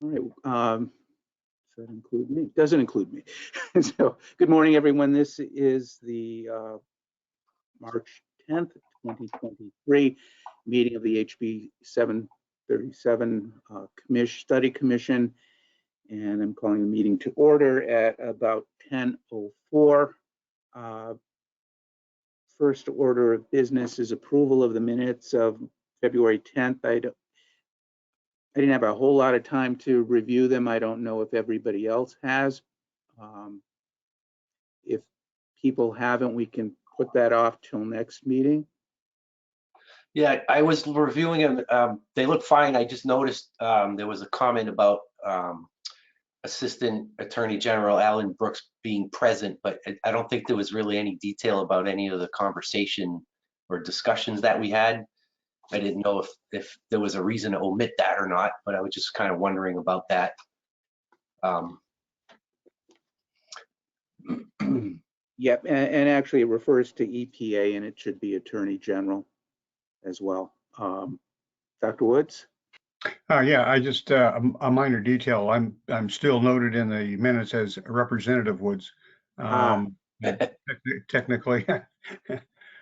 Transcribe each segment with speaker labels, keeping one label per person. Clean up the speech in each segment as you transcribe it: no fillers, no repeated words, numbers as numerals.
Speaker 1: All right. Does that include me? Doesn't include me. So, good morning, everyone. This is the March 10th, 2023 meeting of the HB 737 Study Commission, and I'm calling the meeting to order at about 10:04. First order of business is approval of the minutes of February 10th. I didn't have a whole lot of time to review them. I don't know if everybody else has. If people haven't, we can put that off till next meeting.
Speaker 2: Yeah, I was reviewing them. They look fine. I just noticed there was a comment about Assistant Attorney General Alan Brooks being present, but I don't think there was really any detail about any of the conversation or discussions that we had. I didn't know if there was a reason to omit that or not, but I was just kind of wondering about that.
Speaker 1: Yep, and actually it refers to EPA, and it should be Attorney General as well. Dr. Woods?
Speaker 3: Yeah, I just a minor detail. I'm still noted in the minutes as Representative Woods. Technically,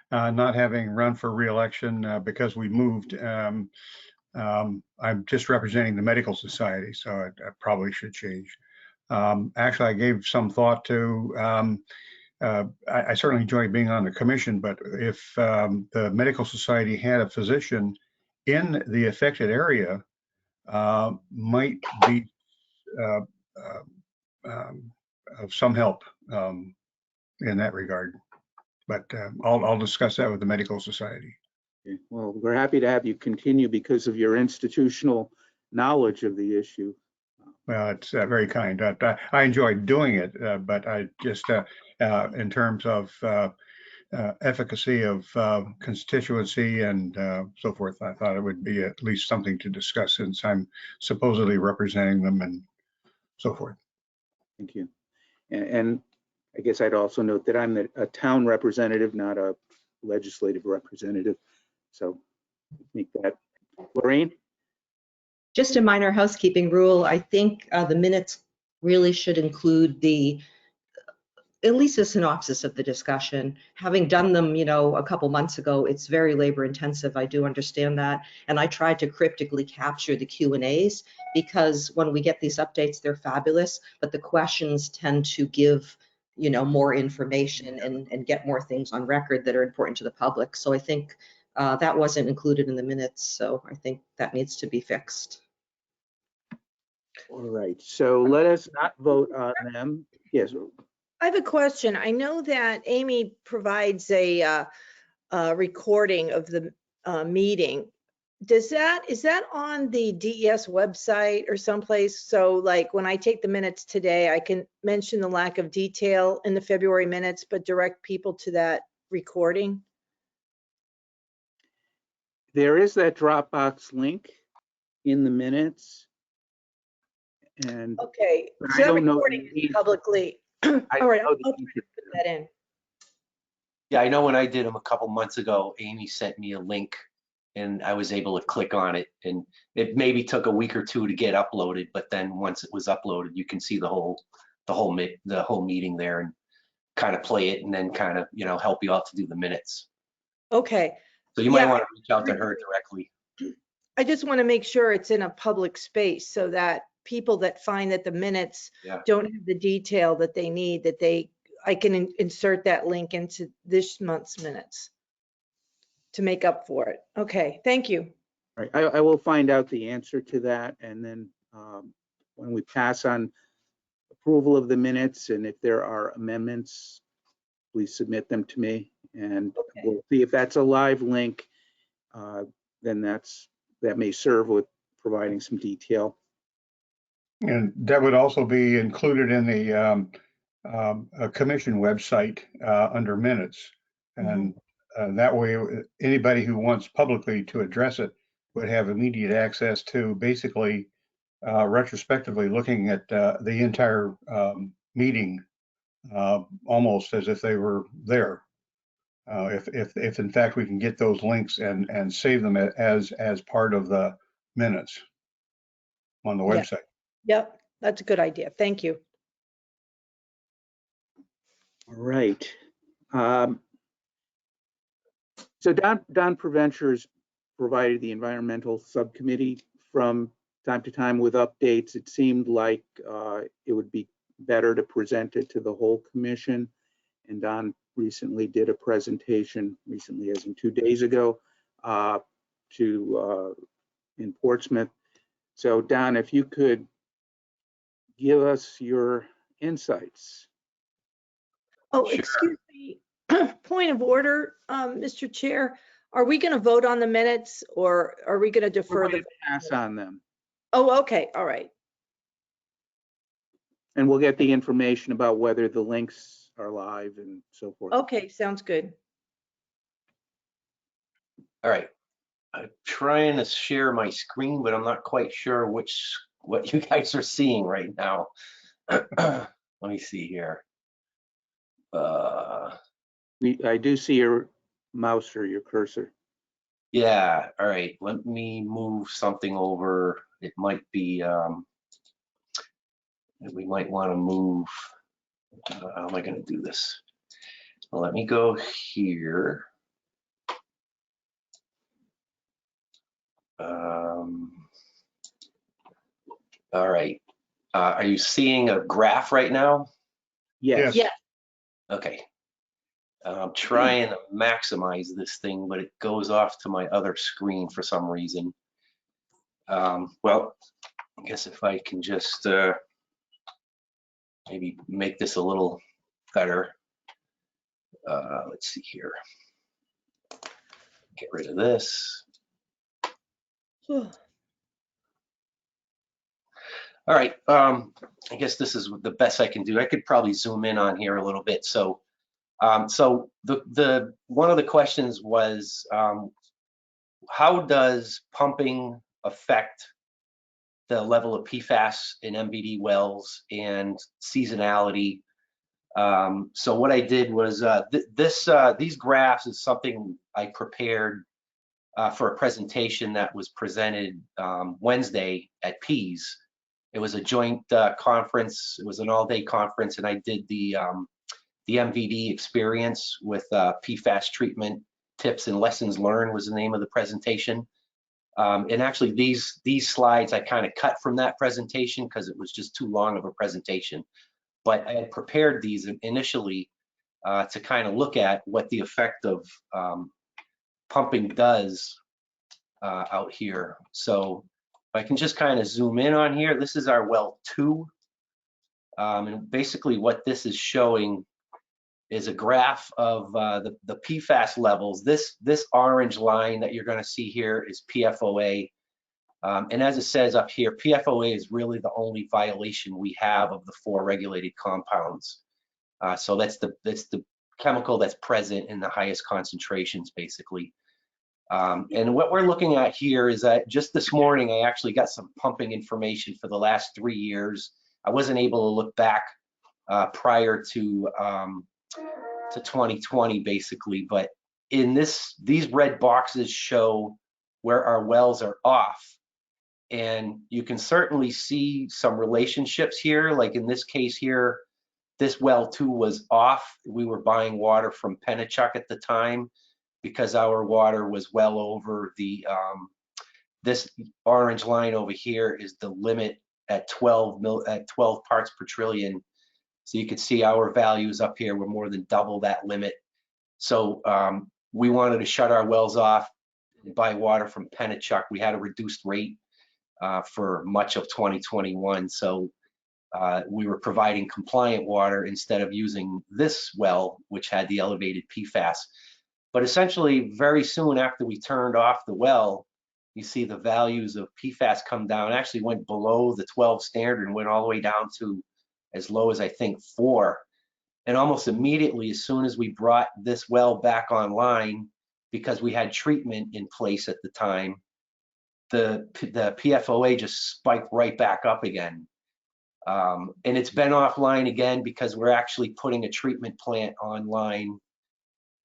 Speaker 3: not having run for re-election because we moved. I'm just representing the Medical Society, so I probably should change. Actually, I gave some thought to. I certainly enjoy being on the commission, but if the Medical Society had a physician in the affected area, might be of some help in that regard. But I'll discuss that with the Medical Society.
Speaker 1: Okay. Well, we're happy to have you continue because of your institutional knowledge of the issue.
Speaker 3: Well, it's very kind. I enjoyed doing it, but I just, in terms of efficacy of constituency and so forth, I thought it would be at least something to discuss since I'm supposedly representing them and so forth.
Speaker 1: Thank you. And I guess I'd also note that I'm a town representative, not a legislative representative. So make that. Lorraine?
Speaker 4: Just a minor housekeeping rule. I think the minutes really should include at least a synopsis of the discussion. Having done them, a couple months ago, it's very labor intensive. I do understand that. And I tried to cryptically capture the Q&As because when we get these updates, they're fabulous, but the questions tend to give, more information and get more things on record that are important to the public. So I think that wasn't included in the minutes. So I think that needs to be fixed.
Speaker 1: All right, so let us not vote on them. Yes.
Speaker 5: I have a question. I know that Amy provides a recording of the meeting. Is that on the DES website or someplace? So like when I take the minutes today, I can mention the lack of detail in the February minutes, but direct people to that recording?
Speaker 1: There is that Dropbox link in the minutes. And
Speaker 5: okay,
Speaker 1: so that
Speaker 5: recording is publicly. All right, I'll try to put that in.
Speaker 2: Yeah, I know when I did them a couple months ago, Amy sent me a link and I was able to click on it, and it maybe took a week or two to get uploaded, but then once it was uploaded, you can see the whole meeting there and kind of play it and then kind of, help you out to do the minutes.
Speaker 5: Okay.
Speaker 2: So you might want to reach out to her directly.
Speaker 5: I just want to make sure it's in a public space so that people that find that the minutes don't have the detail that they need, I can insert that link into this month's minutes to make up for it. Okay, thank you.
Speaker 1: All right, I will find out the answer to that, and then when we pass on approval of the minutes, and if there are amendments, please submit them to me, and we'll see if that's a live link. Then that may serve with providing some detail.
Speaker 3: And that would also be included in the commission website under minutes. And that way, anybody who wants publicly to address it would have immediate access to basically retrospectively looking at the entire meeting almost as if they were there. If in fact we can get those links and save them as part of the minutes on the website.
Speaker 5: Yep, that's a good idea. Thank you.
Speaker 1: All right. So Don Preventures provided the environmental subcommittee from time to time with updates. It seemed like it would be better to present it to the whole commission. And Don recently did a presentation, recently as in 2 days ago, in Portsmouth. So Don, if you could give us your insights.
Speaker 5: Oh,
Speaker 2: Sure.
Speaker 5: excuse me. Point of order, Mr. Chair. Are we going to vote on the minutes or are we going to defer
Speaker 1: We're
Speaker 5: the?
Speaker 1: going to pass on them,
Speaker 5: Oh, okay. All right.
Speaker 1: and we'll get the information about whether the links are live and so forth.
Speaker 5: Okay, sounds good.
Speaker 2: All right. I'm trying to share my screen, but I'm not quite sure what you guys are seeing right now. Let me see here.
Speaker 1: I do see your mouse or your cursor.
Speaker 2: Yeah, all right. Let me move something over. It might be, we might want to move. How am I going to do this? Well, let me go here. All right. Are you seeing a graph right now?
Speaker 1: Yes.
Speaker 5: Yeah.
Speaker 2: Okay. I'm trying to maximize this thing, but it goes off to my other screen for some reason. Well, I guess if I can just maybe make this a little better. Let's see here. Get rid of this. All right. I guess this is the best I can do. I could probably zoom in on here a little bit. So, the one of the questions was, how does pumping affect the level of PFAS in MVD wells and seasonality? So what I did was these graphs is something I prepared for a presentation that was presented Wednesday at PEAS. It was a joint conference. It was an all-day conference, and I did the MVD experience with PFAS treatment tips and lessons learned was the name of the presentation. And actually, these slides I kind of cut from that presentation because it was just too long of a presentation. But I had prepared these initially to kind of look at what the effect of pumping does out here. So if I can just kind of zoom in on here, this is our well 2. And basically what this is showing is a graph of the PFAS levels. This orange line that you're going to see here is PFOA. And as it says up here, PFOA is really the only violation we have of the 4 regulated compounds. So that's the chemical that's present in the highest concentrations, basically. And what we're looking at here is that just this morning, I actually got some pumping information for the last 3 years. I wasn't able to look back prior to 2020, basically, but in these red boxes show where our wells are off. And you can certainly see some relationships here. Like in this case here, this well 2 was off. We were buying water from Pennachuck at the time because our water was well over the, this orange line over here is the limit at 12 parts per trillion. So you can see our values up here were more than double that limit. So we wanted to shut our wells off and buy water from Pennachuck. We had a reduced rate for much of 2021. So we were providing compliant water instead of using this well, which had the elevated PFAS. But essentially, very soon after we turned off the well, you see the values of PFAS come down. Actually went below the 12 standard and went all the way down to as low as I think 4. And almost immediately, as soon as we brought this well back online, because we had treatment in place at the time, the PFOA just spiked right back up again. And it's been offline again because we're actually putting a treatment plant online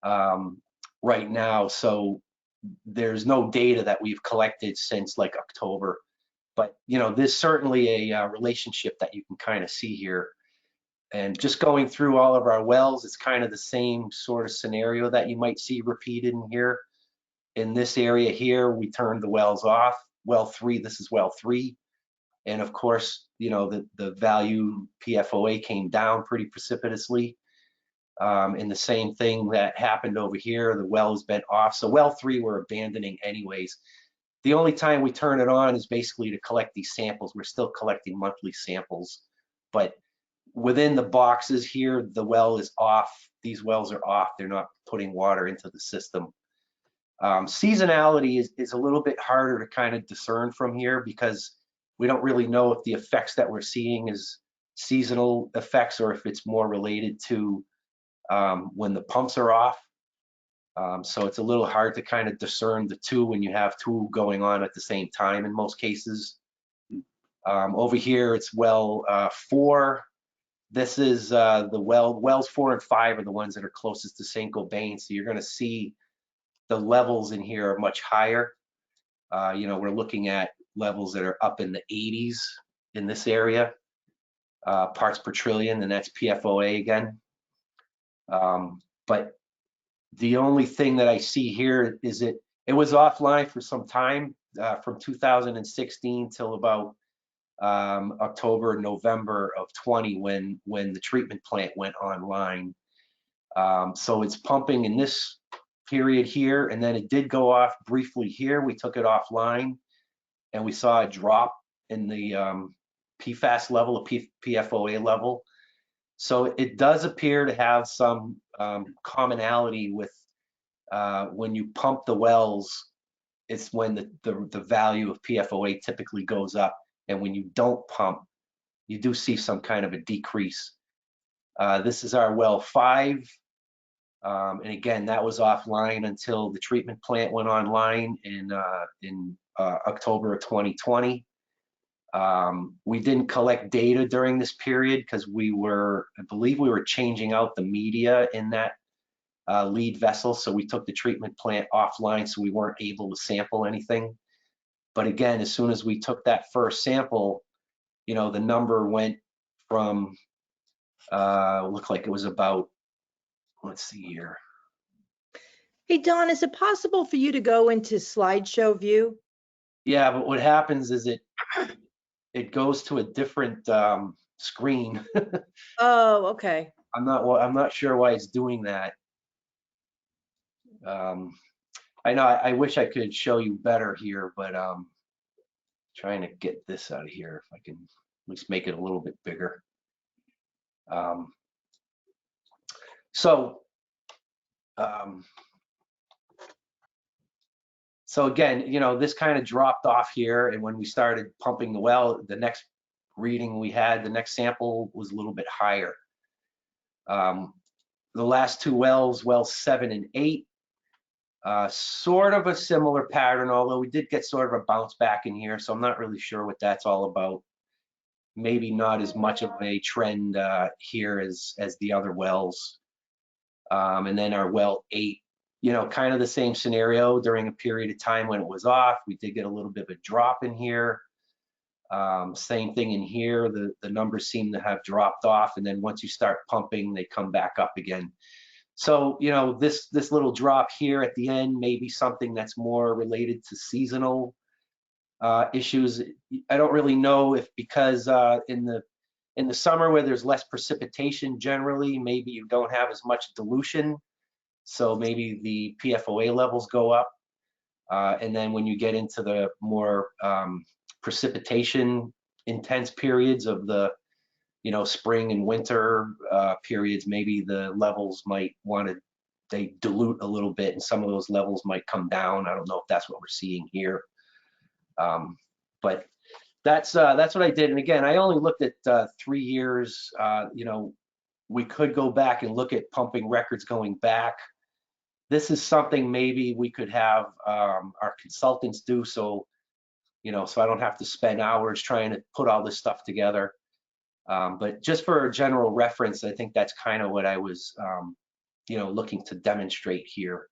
Speaker 2: right now. So there's no data that we've collected since like October. But, you know, there's certainly a relationship that you can kind of see here. And just going through all of our wells, it's kind of the same sort of scenario that you might see repeated in here. In this area here, we turned the wells off. Well 3, this is well 3. And of course, you know, the value PFOA came down pretty precipitously. And the same thing that happened over here, the well has been off. So well 3 we're abandoning anyways. The only time we turn it on is basically to collect these samples. We're still collecting monthly samples, but within the boxes here, the well is off. These wells are off. They're not putting water into the system. Seasonality is a little bit harder to kind of discern from here because we don't really know if the effects that we're seeing is seasonal effects or if it's more related to when the pumps are off. So it's a little hard to kind of discern the two when you have two going on at the same time in most cases. Over here, it's well 4. This is the wells 4 and 5 are the ones that are closest to St. Gobain. So you're going to see the levels in here are much higher. You know, we're looking at levels that are up in the 80s in this area, parts per trillion, and that's PFOA again. But the only thing that I see here is it was offline for some time, from 2016 till about October, November of 20 when the treatment plant went online. So it's pumping in this period here, and then it did go off briefly here. We took it offline and we saw a drop in the PFAS level, a PFOA level. So it does appear to have some commonality with when you pump the wells, it's when the value of PFOA typically goes up. And when you don't pump, you do see some kind of a decrease. This is our well 5. And again, that was offline until the treatment plant went online in October of 2020. We didn't collect data during this period because I believe we were changing out the media in that lead vessel. So we took the treatment plant offline, so we weren't able to sample anything. But again, as soon as we took that first sample, you know, the number went from, looked like it was about, let's see here.
Speaker 5: Hey, Don, is it possible for you to go into slideshow view?
Speaker 2: Yeah, but what happens is it goes to a different screen.
Speaker 5: Oh, okay.
Speaker 2: I'm not sure why it's doing that. I know I wish I could show you better here, but trying to get this out of here if I can at least make it a little bit bigger. So again, you know, this kind of dropped off here, and when we started pumping the well, the next reading we had, the next sample was a little bit higher. The last 2 wells, wells 7 and 8, sort of a similar pattern, although we did get sort of a bounce back in here, so I'm not really sure what that's all about. Maybe not as much of a trend here as the other wells. And then our well 8, you know, kind of the same scenario during a period of time when it was off. We did get a little bit of a drop in here. Same thing in here. The numbers seem to have dropped off, and then once you start pumping, they come back up again. So, you know, this little drop here at the end may be something that's more related to seasonal issues. I don't really know if because in the summer where there's less precipitation generally, maybe you don't have as much dilution. So maybe the PFOA levels go up. And then when you get into the more precipitation intense periods of the, you know, spring and winter periods, maybe the levels might they dilute a little bit, and some of those levels might come down. I don't know if that's what we're seeing here. But that's what I did. And again, I only looked at 3 years. You know, we could go back and look at pumping records going back. This is something maybe we could have our consultants do, so, you know, so I don't have to spend hours trying to put all this stuff together. But just for a general reference, I think that's kind of what I was, you know, looking to demonstrate here.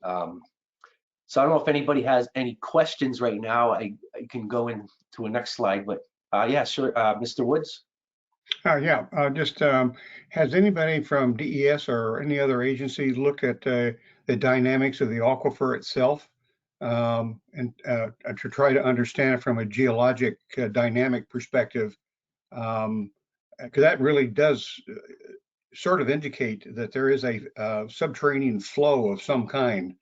Speaker 2: So I don't know if anybody has any questions right now. I can go into a next slide, but yeah, sure. Mr. Woods?
Speaker 3: Just has anybody from DES or any other agency looked at the dynamics of the aquifer itself, and to try to understand it from a geologic dynamic perspective? Because that really does sort of indicate that there is a subterranean flow of some kind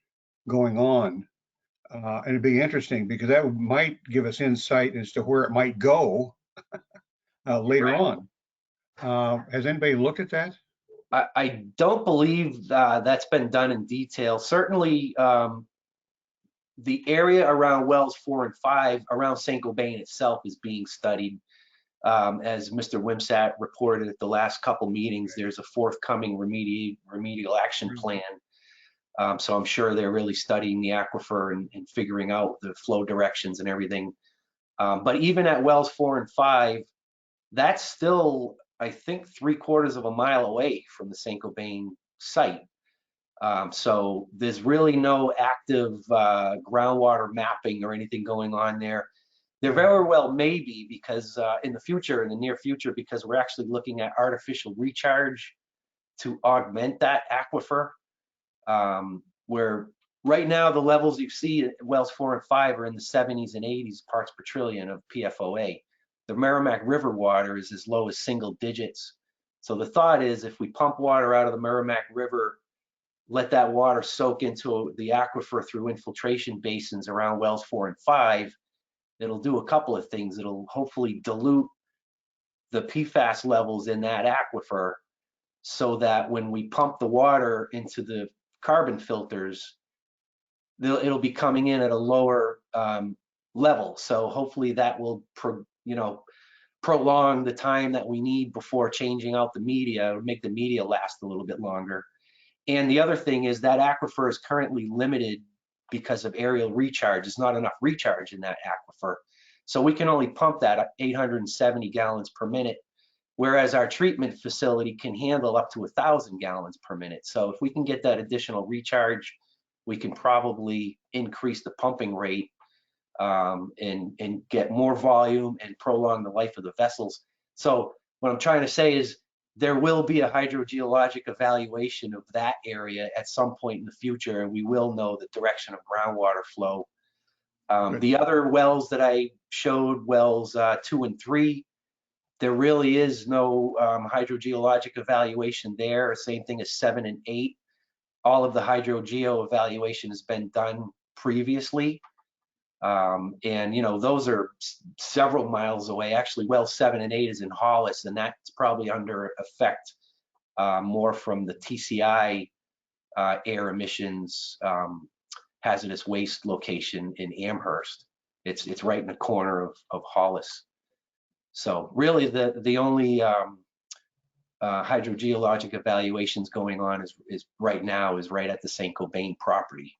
Speaker 3: going on. And it'd be interesting because that might give us insight as to where it might go later
Speaker 2: Right.
Speaker 3: on. Has anybody looked at that?
Speaker 2: I don't believe that's been done in detail. Certainly, the area around wells 4 and 5, around St. Gobain itself, is being studied. As Mr. Wimsatt reported at the last couple meetings, there's a forthcoming remedial action plan. So I'm sure they're really studying the aquifer and figuring out the flow directions and everything. But even at wells 4 and 5, that's still, I think, 3/4 of a mile away from the St. Gobain site. So there's really no active groundwater mapping or anything going on there. There very well may be, because in the near future, because we're actually looking at artificial recharge to augment that aquifer, where right now the levels you see at wells 4 and 5 are in the 70s and 80s parts per trillion of PFOA. The Merrimack River water is as low as single digits. So the thought is, if we pump water out of the Merrimack River, let that water soak into the aquifer through infiltration basins around wells 4 and 5, it'll do a couple of things. It'll hopefully dilute the PFAS levels in that aquifer, so that when we pump the water into the carbon filters, it'll be coming in at a lower level. So hopefully that will prolong the time that we need before changing out the media, or make the media last a little bit longer. And the other thing is that aquifer is currently limited because of aerial recharge. There's not enough recharge in that aquifer. So we can only pump that 870 gallons per minute, whereas our treatment facility can handle up to 1,000 gallons per minute. So if we can get that additional recharge, we can probably increase the pumping rate and get more volume and prolong the life of the vessels. So what I'm trying to say is, there will be a hydrogeologic evaluation of that area at some point in the future, and we will know the direction of groundwater flow. The other wells that I showed, wells 2 and 3, there really is no hydrogeologic evaluation there. Same thing as 7 and 8. All of the hydrogeo evaluation has been done previously. And those are several miles away. Actually, well 7 and 8 is in Hollis, and that's probably under effect more from the TCI air emissions hazardous waste location in Amherst. It's right in the corner of Hollis. So really the only hydrogeologic evaluations going on is right now is right at the St. Gobain property.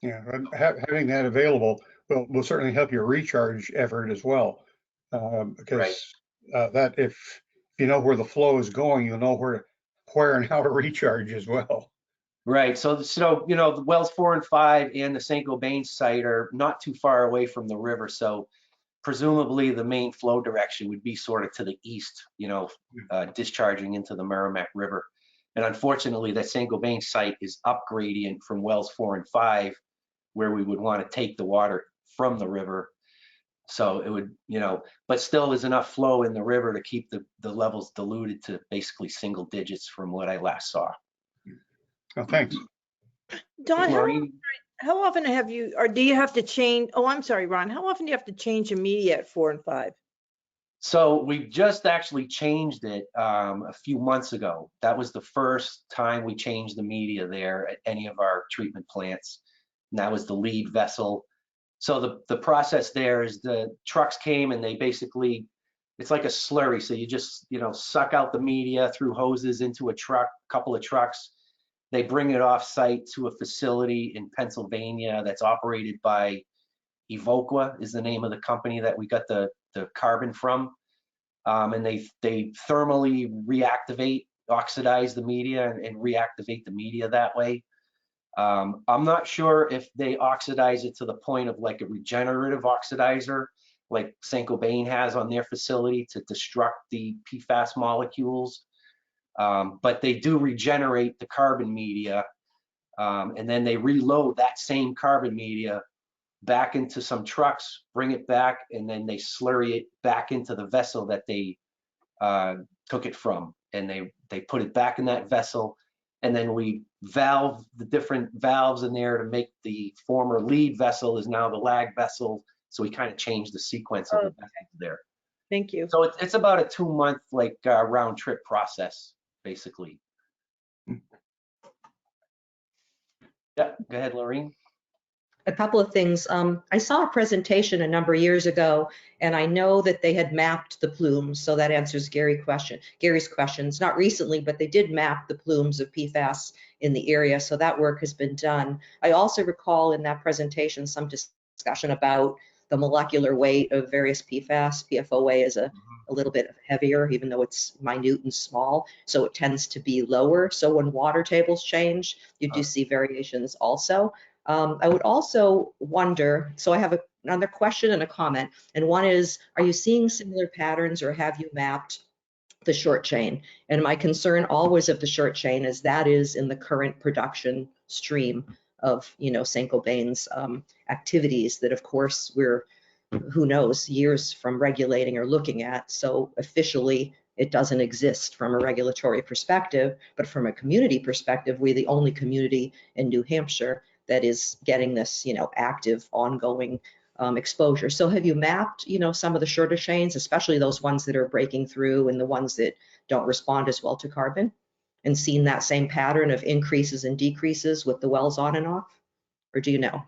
Speaker 3: Yeah, having that available will certainly help your recharge effort as well, because that if you know where the flow is going, you'll know where and how to recharge as well.
Speaker 2: Right. So the wells 4 and 5 and the St. Gobain site are not too far away from the river. So presumably the main flow direction would be sort of to the east, discharging into the Merrimack River. And unfortunately, that St. Gobain site is up gradient from wells 4 and 5, where we would want to take the water from the river. So it would, but still there's enough flow in the river to keep the levels diluted to basically single digits from what I last saw.
Speaker 3: Oh, thanks.
Speaker 5: Don,
Speaker 2: Maureen?
Speaker 5: how often have you, or do you have to change? Oh, I'm sorry, Ron. How often do you have to change the media at 4 and 5?
Speaker 2: So we just actually changed it a few months ago. That was the first time we changed the media there at any of our treatment plants. And that was the lead vessel. So the process there is the trucks came and they basically, it's like a slurry. So you just, suck out the media through hoses into a truck, couple of trucks. They bring it off site to a facility in Pennsylvania that's operated by Evoqua, is the name of the company that we got the carbon from. And they thermally reactivate, oxidize the media and reactivate the media that way. I'm not sure if they oxidize it to the point of like a regenerative oxidizer, like Saint-Gobain has on their facility to destruct the PFAS molecules. But they do regenerate the carbon media, and then they reload that same carbon media back into some trucks, bring it back, and then they slurry it back into the vessel that they took it from, and they put it back in that vessel, and then we valve the different valves in there to make the former lead vessel is now the lag vessel. So we kind of change the sequence of the vessels there.
Speaker 5: Thank you.
Speaker 2: So it's about a 2-month like round trip process, basically. Yeah, go ahead, Laureen.
Speaker 4: A couple of things. I saw a presentation a number of years ago, and I know that they had mapped the plumes, so that answers Gary's questions. Not recently, but they did map the plumes of PFAS in the area, so that work has been done. I also recall in that presentation some discussion about the molecular weight of various PFAS. PFOA is a little bit heavier, even though it's minute and small, so it tends to be lower. So when water tables change, you do see variations also. I would also wonder, so I have another question and a comment, and one is, are you seeing similar patterns or have you mapped the short chain? And my concern always of the short chain is that is in the current production stream of, Saint-Gobain's activities that, of course, we're, who knows, years from regulating or looking at. So officially, it doesn't exist from a regulatory perspective, but from a community perspective, we're the only community in New Hampshire that is getting this, active, ongoing exposure. So have you mapped, some of the shorter chains, especially those ones that are breaking through and the ones that don't respond as well to carbon, and seen that same pattern of increases and decreases with the wells on and off? Or do you know?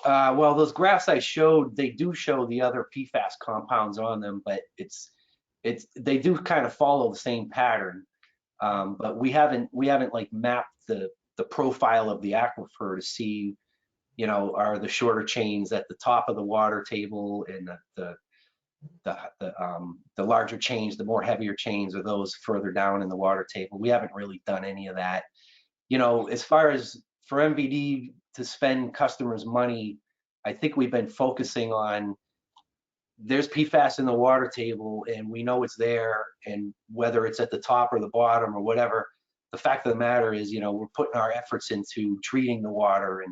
Speaker 2: Well, those graphs I showed, they do show the other PFAS compounds on them, but they do kind of follow the same pattern. But we haven't like mapped the profile of the aquifer to see, are the shorter chains at the top of the water table and the larger chains, the more heavier chains, are those further down in the water table. We haven't really done any of that. As far as for MVD to spend customers' money, I think we've been focusing on there's PFAS in the water table and we know it's there, and whether it's at the top or the bottom or whatever, the fact of the matter is, we're putting our efforts into treating the water,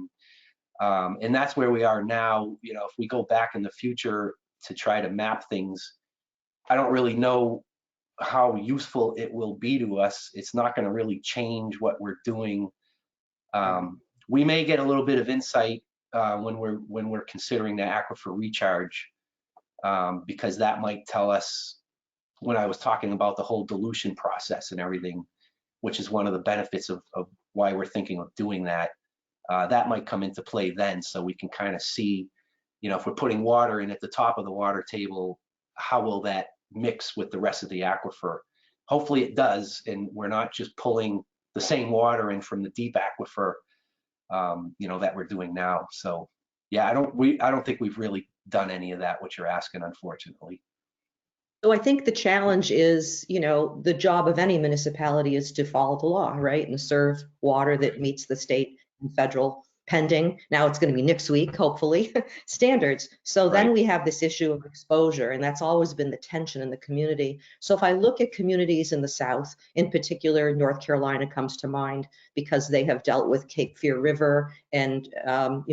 Speaker 2: and that's where we are now. If we go back in the future to try to map things, I don't really know how useful it will be to us. It's not going to really change what we're doing. We may get a little bit of insight when we're considering the aquifer recharge, because that might tell us, when I was talking about the whole dilution process and everything, which is one of the benefits of why we're thinking of doing that, that might come into play then, so we can kind of see, if we're putting water in at the top of the water table, how will that mix with the rest of the aquifer? Hopefully it does, and we're not just pulling the same water in from the deep aquifer, that we're doing now. So yeah, I don't think we've really done any of that, what you're asking, unfortunately.
Speaker 4: So I think the challenge is, the job of any municipality is to follow the law, right? And serve water that meets the state and federal pending. Now it's going to be next week, hopefully, standards. So then we have this issue of exposure, and that's always been the tension in the community. So if I look at communities in the South, in particular, North Carolina comes to mind because they have dealt with Cape Fear River and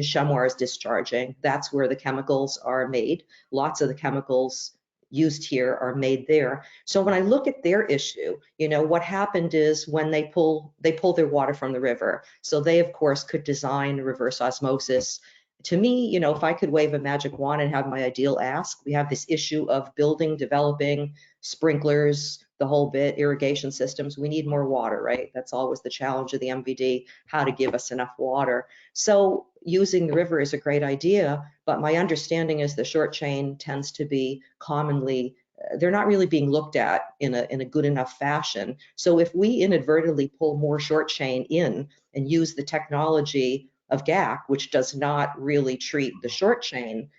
Speaker 4: Chamois is discharging. That's where the chemicals are made. Lots of the chemicals used here are made there. So when I look at their issue, what happened is when they pull their water from the river. So they, of course, could design reverse osmosis. To me, if I could wave a magic wand and have my ideal ask, we have this issue of building, developing sprinklers, the whole bit, irrigation systems. We need more water, right? That's always the challenge of the MVD, how to give us enough water. So using the river is a great idea, but my understanding is the short chain tends to be commonly, they're not really being looked at in a good enough fashion. So if we inadvertently pull more short chain in and use the technology of GAC, which does not really treat the short chain,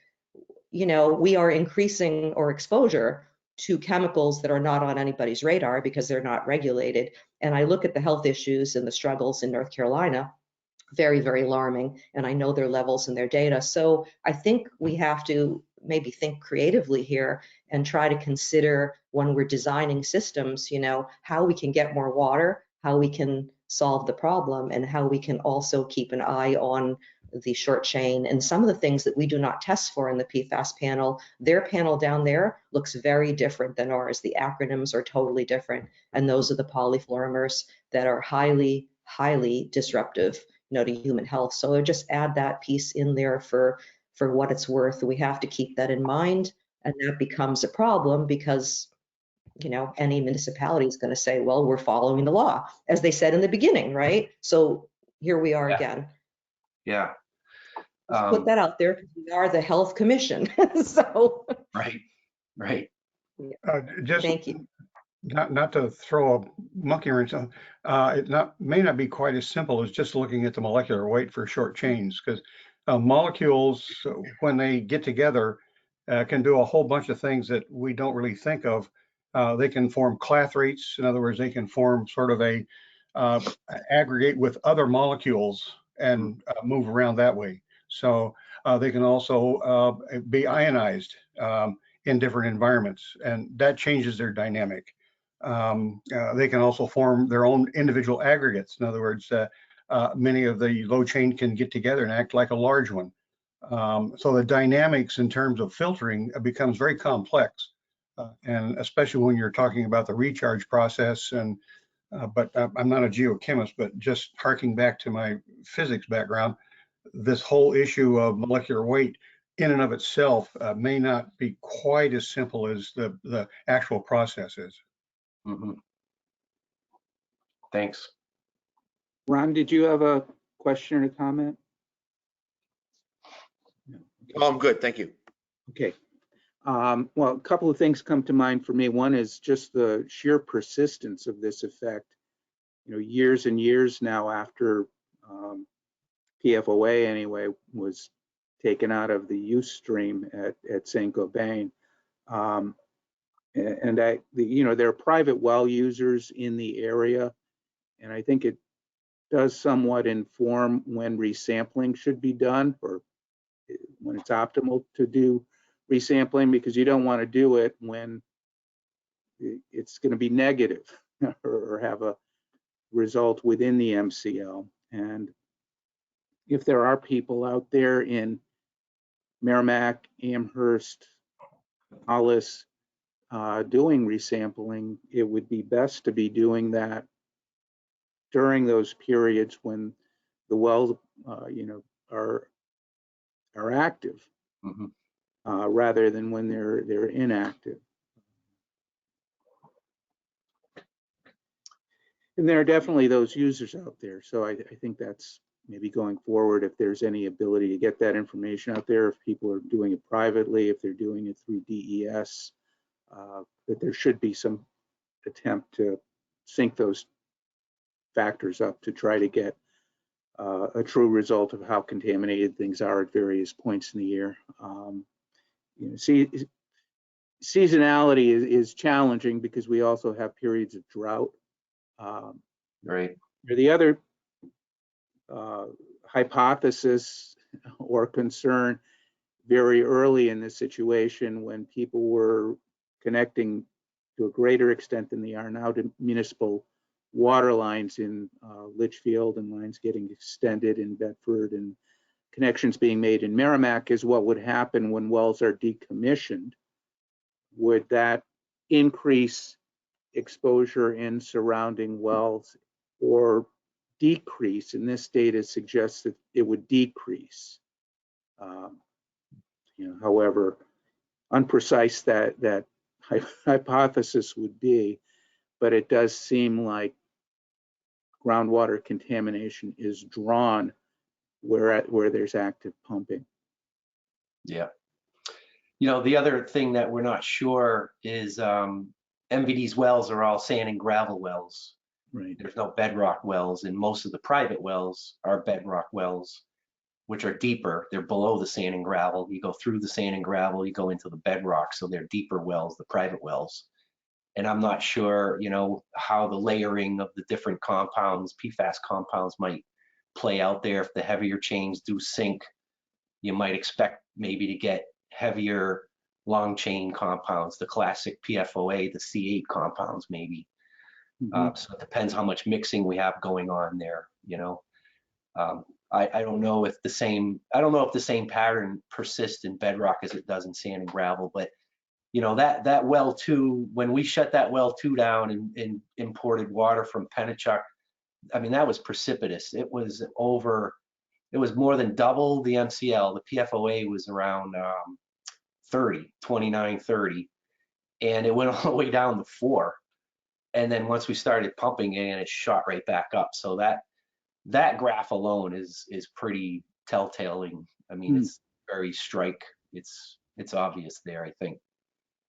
Speaker 4: we are increasing our exposure to chemicals that are not on anybody's radar because they're not regulated. And I look at the health issues and the struggles in North Carolina, very, very alarming. And I know their levels and their data. So I think we have to maybe think creatively here and try to consider when we're designing systems, how we can get more water, how we can solve the problem, and how we can also keep an eye on the short chain and some of the things that we do not test for in the PFAS panel. Their panel down there looks very different than ours. The acronyms are totally different. And those are the polyfluorimers that are highly, highly disruptive, to human health. So I just add that piece in there for what it's worth. We have to keep that in mind. And that becomes a problem because any municipality is going to say, well, we're following the law, as they said in the beginning, right? So here we are again.
Speaker 2: Yeah.
Speaker 4: Just put that out there because we are the Health Commission. So.
Speaker 2: Right.
Speaker 3: Just
Speaker 4: Thank you.
Speaker 3: not to throw a monkey wrench on, it may not be quite as simple as just looking at the molecular weight for short chains, because molecules, when they get together, can do a whole bunch of things that we don't really think of. They can form clathrates. In other words, they can form sort of a aggregate with other molecules and move around that way. So they can also be ionized in different environments, and that changes their dynamic. They can also form their own individual aggregates. In other words, many of the low chain can get together and act like a large one. So the dynamics in terms of filtering becomes very complex, and especially when you're talking about the recharge process. And but I'm not a geochemist, but just harking back to my physics background, this whole issue of molecular weight in and of itself may not be quite as simple as the actual process is.
Speaker 2: Mm-hmm. Thanks.
Speaker 1: Ron, did you have a question or comment? No.
Speaker 6: Oh, I'm good, thank you.
Speaker 1: Okay. Well, a couple of things come to mind for me. One is just the sheer persistence of this effect. Years and years now after PFOA anyway was taken out of the use stream at Saint-Gobain. And there are private well users in the area, and I think it does somewhat inform when resampling should be done, or when it's optimal to do resampling, because you don't want to do it when it's going to be negative or have a result within the MCL. And if there are people out there in Merrimack, Amherst, Hollis doing resampling, it would be best to be doing that during those periods when the wells, are active,
Speaker 2: Mm-hmm.
Speaker 1: rather than when they're inactive. And there are definitely those users out there. So I think that's maybe going forward, if there's any ability to get that information out there, if people are doing it privately, if they're doing it through DES, that there should be some attempt to sync those factors up to try to get a true result of how contaminated things are at various points in the year. Seasonality is challenging because we also have periods of drought.
Speaker 2: Right.
Speaker 1: The other hypothesis or concern very early in this situation, when people were connecting to a greater extent than they are now to municipal water lines in Litchfield, and lines getting extended in Bedford, and connections being made in Merrimack, is what would happen when wells are decommissioned. Would that increase exposure in surrounding wells or decrease? And this data suggests that it would decrease. However unprecise that hypothesis would be, but it does seem like groundwater contamination is drawn where there's active pumping.
Speaker 2: Yeah. The other thing that we're not sure is MVD's wells are all sand and gravel wells.
Speaker 1: Right.
Speaker 2: There's no bedrock wells, and most of the private wells are bedrock wells, which are deeper. They're below the sand and gravel. You go through the sand and gravel, you go into the bedrock. So they're deeper wells, the private wells. And I'm not sure, how the layering of the different compounds, PFAS compounds, might play out there. If the heavier chains do sink, you might expect maybe to get heavier long chain compounds, the classic PFOA, the C8 compounds maybe. So it depends how much mixing we have going on there, you know. I don't know if the same pattern persists in bedrock as it does in sand and gravel, but you know, that well 2, when we shut that well 2 down and imported water from Pennachuck, I mean, that was precipitous. It was more than double the MCL. The PFOA was around 29, 30, and it went all the way down to 4. And then once we started pumping it, it shot right back up. So that graph alone is pretty telltale. I mean, it's very it's obvious there, I think.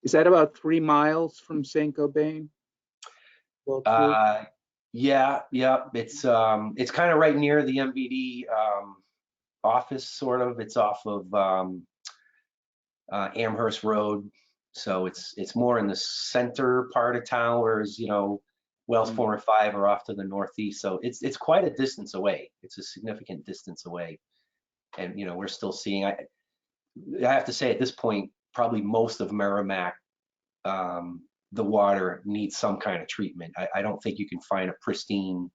Speaker 1: Is that about 3 miles from Saint-Gobain? Well,
Speaker 2: yeah. It's kind of right near the MVD office, sort of. It's off of Amherst Road, so it's more in the center part of town, whereas, you know, wells 4 and 5 are off to the northeast. So it's quite a distance away. It's a significant distance away, and you know, we're still seeing. I have to say at this point, probably most of Merrimack, the water needs some kind of treatment. I don't think you can find a pristine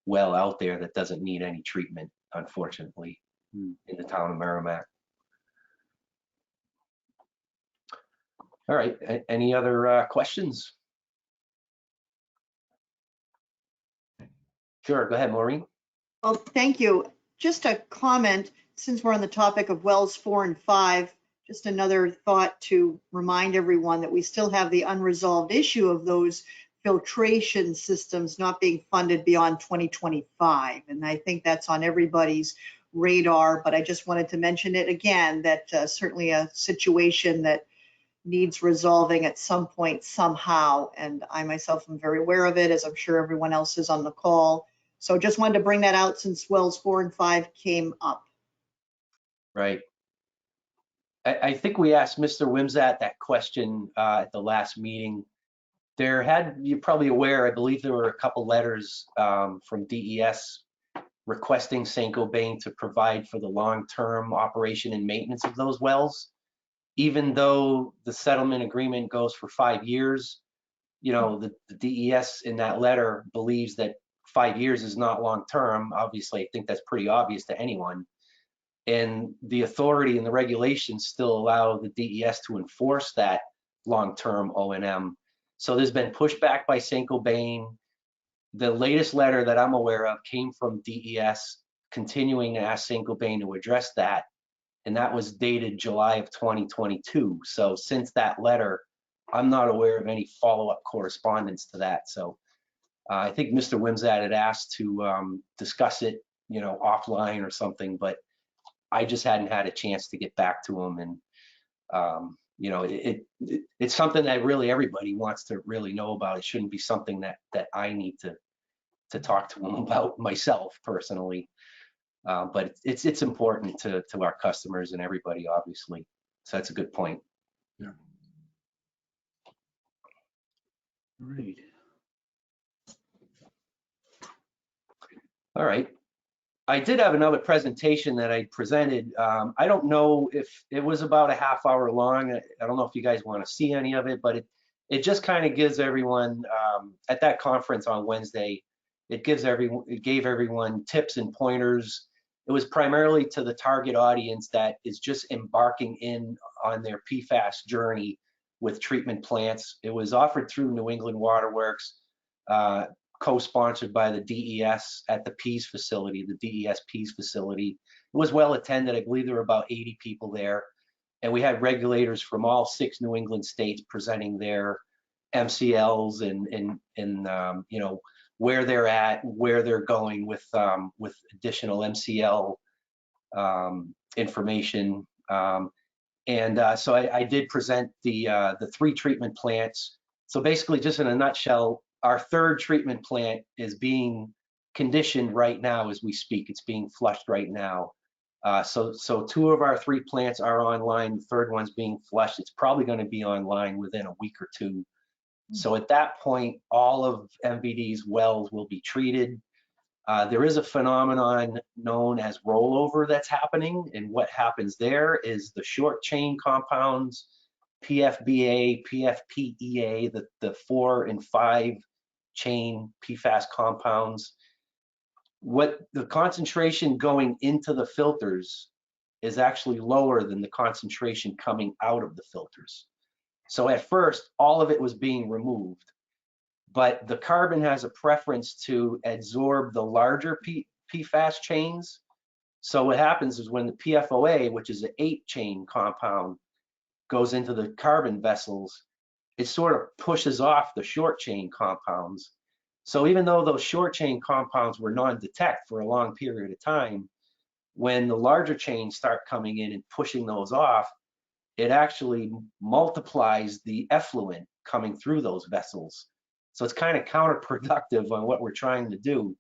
Speaker 2: well out there that doesn't need any treatment, unfortunately, in the town of Merrimack. All right, any other questions? Sure, go ahead, Maureen.
Speaker 6: Well, thank you. Just a comment, since we're on the topic of wells 4 and 5, just another thought to remind everyone that we still have the unresolved issue of those filtration systems not being funded beyond 2025. And I think that's on everybody's radar, but I just wanted to mention it again, that certainly a situation that needs resolving at some point somehow. And I myself am very aware of it, as I'm sure everyone else is on the call. So just wanted to bring that out since wells 4 and 5 came up.
Speaker 2: Right. I think we asked Mr. Wimsatt that question at the last meeting. You're probably aware, I believe there were a couple letters from DES requesting Saint-Gobain to provide for the long-term operation and maintenance of those wells. Even though the settlement agreement goes for 5 years, you know, the DES in that letter believes that 5 years is not long-term. Obviously, I think that's pretty obvious to anyone. And the authority and the regulations still allow the DES to enforce that long-term O&M. So there's been pushback by Saint-Gobain. The latest letter that I'm aware of came from DES continuing to ask Saint-Gobain to address that. And that was dated July of 2022. So since that letter, I'm not aware of any follow-up correspondence to that. So I think Mr. Wimsatt had asked to discuss it, you know, offline or something, but I just hadn't had a chance to get back to him. And, you know, it's something that really everybody wants to really know about. It shouldn't be something that I need to talk to him about myself personally. But it's important to our customers and everybody, obviously. So that's a good point.
Speaker 3: Yeah.
Speaker 1: Right.
Speaker 2: All right. I did have another presentation that I presented. I don't know if it was about a half hour long. I don't know if you guys want to see any of it, but it just kind of gives everyone at that conference on Wednesday, it gave everyone tips and pointers. It was primarily to the target audience that is just embarking in on their PFAS journey with treatment plants. It was offered through New England Water Works, co-sponsored by the DES at the Pease facility, the DES Pease facility. It was well attended. I believe there were about 80 people there. And we had regulators from all 6 New England states presenting their MCLs and you know, where they're at, where they're going with additional MCL information. So I did present the 3 treatment plants. So basically, just in a nutshell, our 3rd treatment plant is being conditioned right now as we speak. It's being flushed right now. So 2 of our 3 plants are online. The 3rd one's being flushed. It's probably going to be online within a week or 2. So at that point, all of MVD's wells will be treated. There is a phenomenon known as rollover that's happening, and what happens there is the short chain compounds, PFBA, PFPEA, the 4 and 5 chain PFAS compounds, what the concentration going into the filters is actually lower than the concentration coming out of the filters. So at first, all of it was being removed, but the carbon has a preference to absorb the larger PFAS chains. So what happens is when the PFOA, which is an 8-chain compound, goes into the carbon vessels, it sort of pushes off the short chain compounds. So even though those short chain compounds were non-detect for a long period of time, when the larger chains start coming in and pushing those off, it actually multiplies the effluent coming through those vessels. So it's kind of counterproductive on what we're trying to do.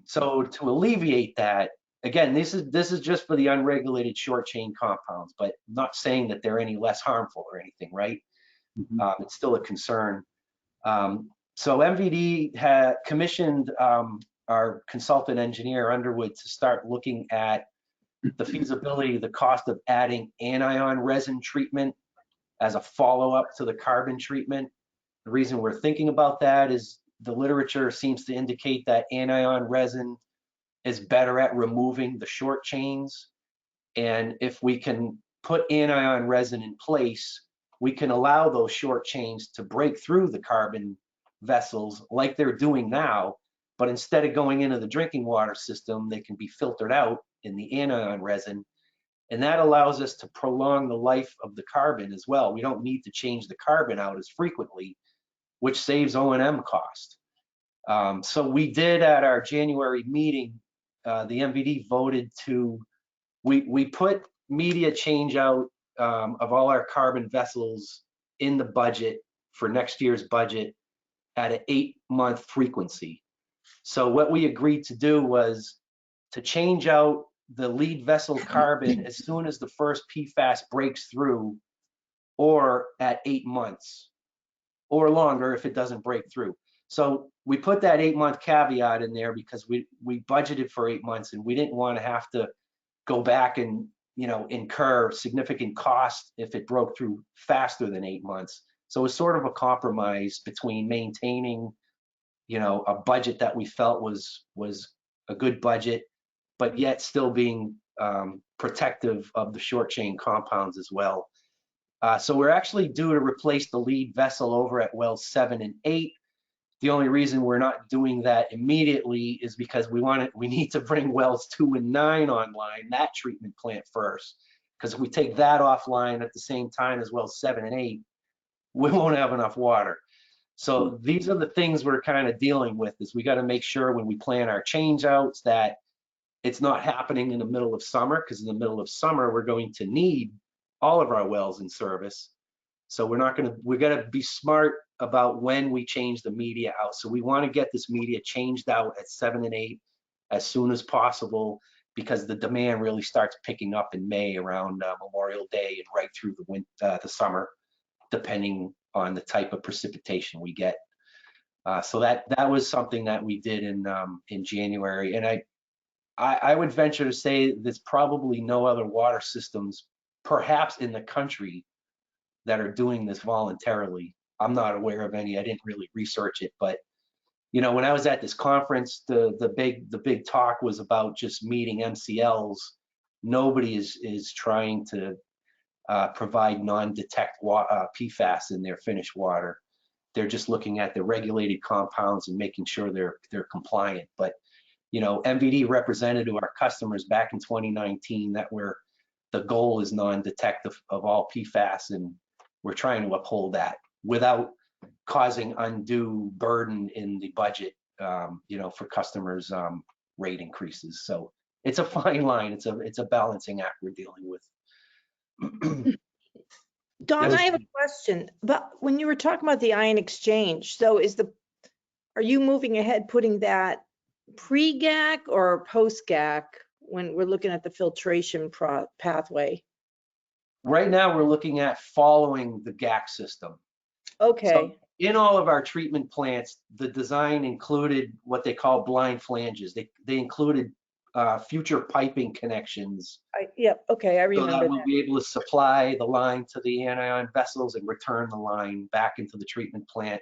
Speaker 2: So to alleviate that, again, this is just for the unregulated short chain compounds, but not saying that they're any less harmful or anything, right? It's still a concern. So MVD had commissioned our consultant engineer Underwood to start looking at the feasibility, the cost of adding anion resin treatment as a follow-up to the carbon treatment. The reason we're thinking about that is the literature seems to indicate that anion resin is better at removing the short chains. And if we can put anion resin in place, we can allow those short chains to break through the carbon vessels like they're doing now, but instead of going into the drinking water system, they can be filtered out in the anion resin. And that allows us to prolong the life of the carbon as well. We don't need to change the carbon out as frequently, which saves O&M cost. So we did at our January meeting, the MVD voted to, we put media change out of all our carbon vessels in the budget for next year's budget at an 8-month frequency. So what we agreed to do was to change out the lead vessel carbon as soon as the first PFAS breaks through, or at 8 months, or longer if it doesn't break through. So we put that 8-month caveat in there because we budgeted for 8 months and we didn't want to have to go back and incur significant cost if it broke through faster than 8 months. So it's sort of a compromise between maintaining, a budget that we felt was a good budget, but yet still being protective of the short chain compounds as well. So we're actually due to replace the lead vessel over at wells 7 and 8. The only reason we're not doing that immediately is because we need to bring wells 2 and 9 online, that treatment plant first. Because if we take that offline at the same time as wells 7 and 8, we won't have enough water. So these are the things we're kind of dealing with, is we got to make sure when we plan our change outs that it's not happening in the middle of summer, because in the middle of summer, we're going to need all of our wells in service. So we're going to be smart about when we change the media out. So we want to get this media changed out at 7 and 8 as soon as possible, because the demand really starts picking up in May around Memorial Day and right through the summer, depending on the type of precipitation we get. So that was something that we did in January. And I would venture to say there's probably no other water systems, perhaps in the country, that are doing this voluntarily. I'm not aware of any. I didn't really research it, but when I was at this conference, the big talk was about just meeting MCLs. Nobody is trying to provide non-detect PFAS in their finished water. They're just looking at the regulated compounds and making sure they're compliant. But MVD represented to our customers back in 2019 that the goal is non-detective of all PFAS, and we're trying to uphold that without causing undue burden in the budget, for customers' rate increases. So it's a fine line. It's a balancing act we're dealing with.
Speaker 5: Don, I have a question. But when you were talking about the ion exchange, so are you moving ahead putting that pre-GAC or post-GAC when we're looking at the filtration pathway?
Speaker 2: Right now, we're looking at following the GAC system.
Speaker 5: Okay.
Speaker 2: in all of our treatment plants, the design included what they call blind flanges. They included future piping connections
Speaker 5: Yep, okay, I
Speaker 2: so
Speaker 5: remember
Speaker 2: that we'll
Speaker 5: that.
Speaker 2: be able to supply the line to the anion vessels and return the line back into the treatment plant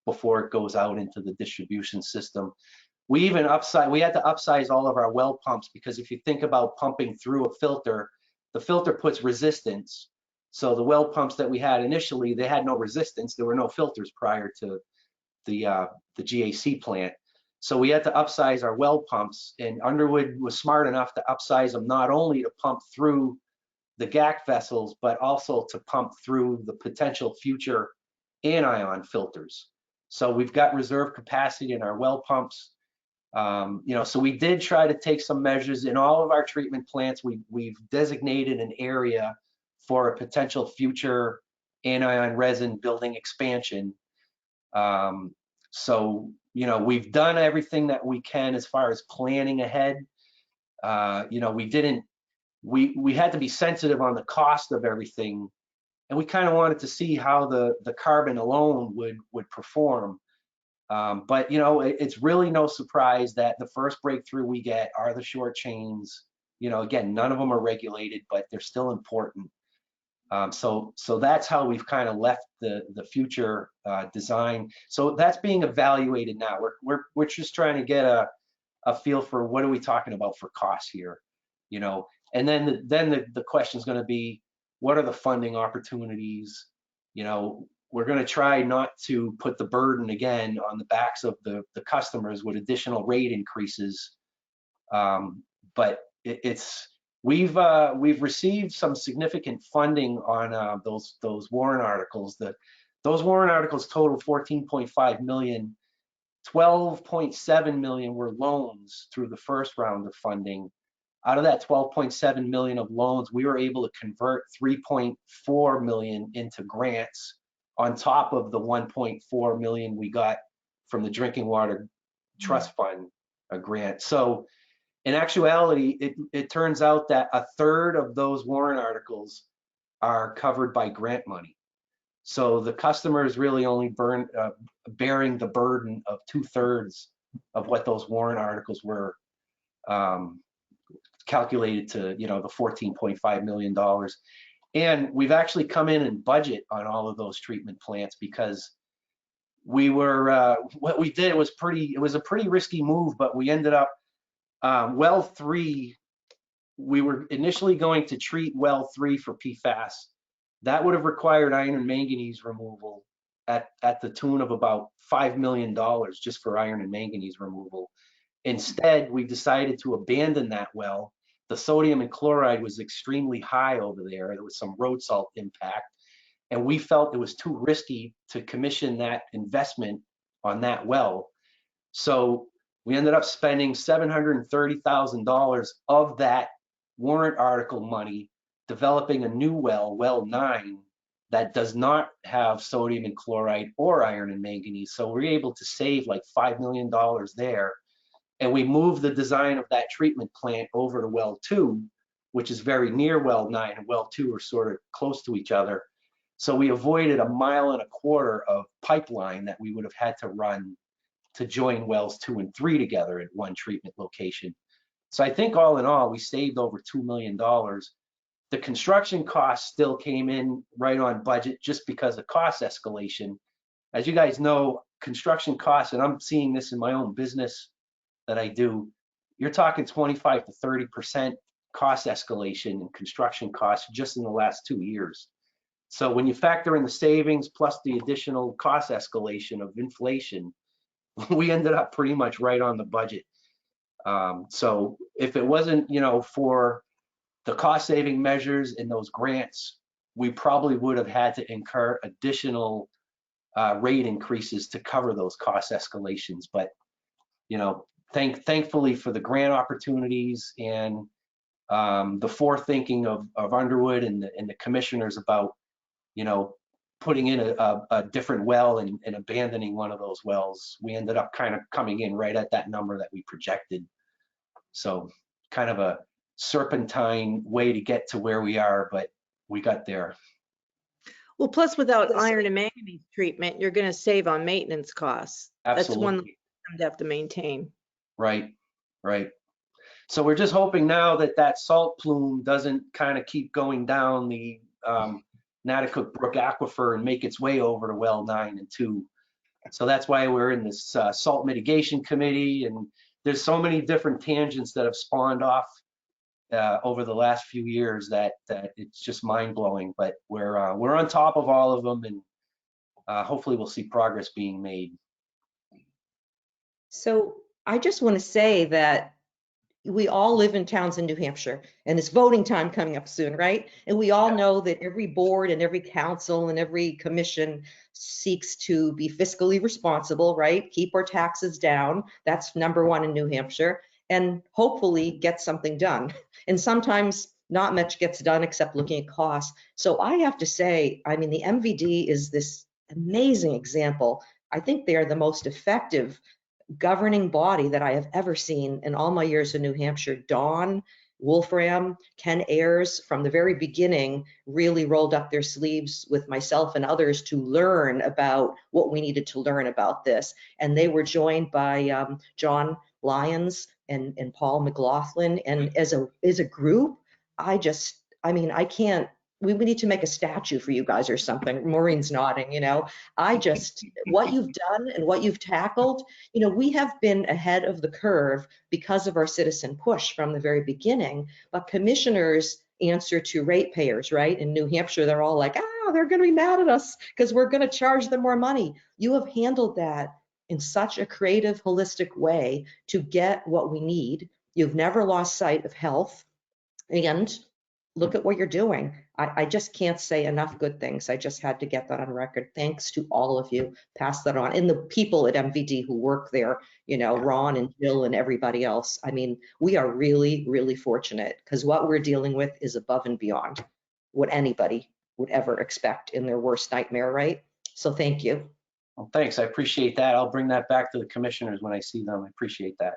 Speaker 2: before it goes out into the distribution system. We had to upsize all of our well pumps, because if you think about pumping through a filter, the filter puts resistance. So the well pumps that we had initially, they had no resistance. There were no filters prior to the GAC plant. So we had to upsize our well pumps, and Underwood was smart enough to upsize them not only to pump through the GAC vessels, but also to pump through the potential future anion filters. So we've got reserve capacity in our well pumps. So we did try to take some measures in all of our treatment plants. We've designated an area for a potential future anion resin building expansion. We've done everything that we can as far as planning ahead. We had to be sensitive on the cost of everything, and we kind of wanted to see how the carbon alone would perform. But it's really no surprise that the first breakthrough we get are the short chains. Again, none of them are regulated, but they're still important. So that's how we've kind of left the future design. So that's being evaluated now. We're just trying to get a feel for what are we talking about for costs here, and then the question is going to be, what are the funding opportunities? We're going to try not to put the burden again on the backs of the customers with additional rate increases. But we've received some significant funding on those warrant articles. Those warrant articles total 14.5 million. 12.7 million were loans through the first round of funding. Out of that 12.7 million of loans, we were able to convert 3.4 million into grants on top of the 1.4 million we got from the Drinking Water Trust Fund, a grant. So in actuality, it turns out that a third of those warrant articles are covered by grant money. So the customer is really only bearing the burden of 2/3 of what those warrant articles were calculated to, the $14.5 million. And we've actually come in and budget on all of those treatment plants, because what we did was it was a pretty risky move, but we ended up, well 3, we were initially going to treat well 3 for PFAS. That would have required iron and manganese removal at the tune of about $5 million just for iron and manganese removal. Instead, we decided to abandon that well. The sodium and chloride was extremely high over there. There was some road salt impact, and we felt it was too risky to commission that investment on that well. So we ended up spending $730,000 of that warrant article money developing a new well, well 9, that does not have sodium and chloride or iron and manganese. So we're able to save like $5 million there. And we moved the design of that treatment plant over to well 2, which is very near well 9, and well 2 are sort of close to each other. So we avoided 1.25 miles of pipeline that we would have had to run to join wells 2 and 3 together at one treatment location. So I think all in all, we saved over $2 million. The construction costs still came in right on budget just because of cost escalation. As you guys know, construction costs, and I'm seeing this in my own business that I do, you're talking 25 to 30% cost escalation in construction costs just in the last 2 years. So when you factor in the savings plus the additional cost escalation of inflation, we ended up pretty much right on the budget. So if it wasn't, for the cost saving measures and those grants, we probably would have had to incur additional rate increases to cover those cost escalations. But, thankfully for the grant opportunities and the forethinking of Underwood and the commissioners about, putting in a different well and abandoning one of those wells, we ended up kind of coming in right at that number that we projected. So kind of a serpentine way to get to where we are, but we got there.
Speaker 5: Well, plus without
Speaker 4: Yes.
Speaker 5: iron and manganese treatment, you're going to save on maintenance costs. That's one
Speaker 2: Absolutely.
Speaker 5: you have to maintain.
Speaker 2: Right, right. So we're just hoping now that that salt plume doesn't kind of keep going down the Natticook Brook aquifer and make its way over to well 9 and 2. So that's why we're in this salt mitigation committee, and there's so many different tangents that have spawned off over the last few years that it's just mind blowing. But we're on top of all of them, and hopefully we'll see progress being made.
Speaker 4: So I just want to say that we all live in towns in New Hampshire, and it's voting time coming up soon, right? And we all know that every board and every council and every commission seeks to be fiscally responsible, right? Keep our taxes down. That's number one in New Hampshire, and hopefully get something done. And sometimes not much gets done except looking at costs. So I have to say, I mean, the MVD is this amazing example. I think they are the most effective governing body that I have ever seen in all my years in New Hampshire. Dawn, Wolfram, Ken Ayers, from the very beginning, really rolled up their sleeves with myself and others to learn about what we needed to learn about this. And they were joined by John Lyons and Paul McLaughlin. And as a group, I can't, we need to make a statue for you guys or something. Maureen's nodding, what you've done and what you've tackled, we have been ahead of the curve because of our citizen push from the very beginning. But commissioners answer to ratepayers, right? In New Hampshire, they're all like, they're going to be mad at us because we're going to charge them more money. You have handled that in such a creative, holistic way to get what we need. You've never lost sight of health. And look at what you're doing. I just can't say enough good things. I just had to get that on record. Thanks to all of you. Pass that on. And the people at MVD who work there, Ron and Jill and everybody else. I mean, we are really, really fortunate because what we're dealing with is above and beyond what anybody would ever expect in their worst nightmare, right? So thank you.
Speaker 2: Well, thanks. I appreciate that. I'll bring that back to the commissioners when I see them. I appreciate that.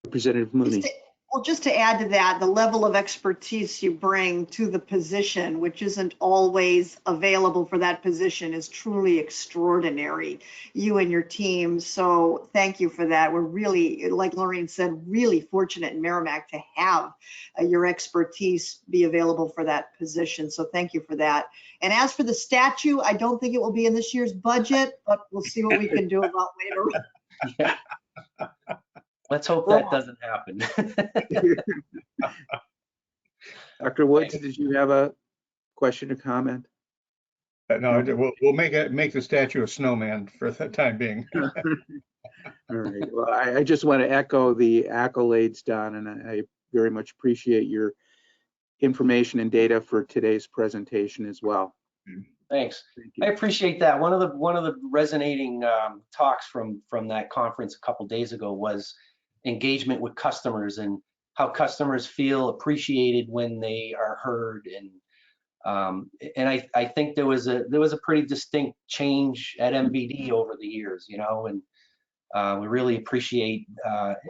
Speaker 1: Representative Mooney.
Speaker 6: Well, just to add to that, the level of expertise you bring to the position, which isn't always available for that position, is truly extraordinary, you and your team. So thank you for that. We're really, like Lorraine said, really fortunate in Merrimack to have your expertise be available for that position. So thank you for that. And as for the statue, I don't think it will be in this year's budget, but we'll see what we can do about later.
Speaker 2: Yeah. Let's hope that doesn't happen.
Speaker 1: Dr. Woods, did you have a question or comment?
Speaker 3: No, we'll make the statue a snowman for the time being.
Speaker 1: All right. Well, I just want to echo the accolades, Don, and I very much appreciate your information and data for today's presentation as well.
Speaker 2: Thanks.
Speaker 1: Thank you.
Speaker 2: I appreciate that. One of the resonating talks from that conference a couple days ago was engagement with customers and how customers feel appreciated when they are heard, and I think there was a pretty distinct change at MVD over the years, and we really appreciate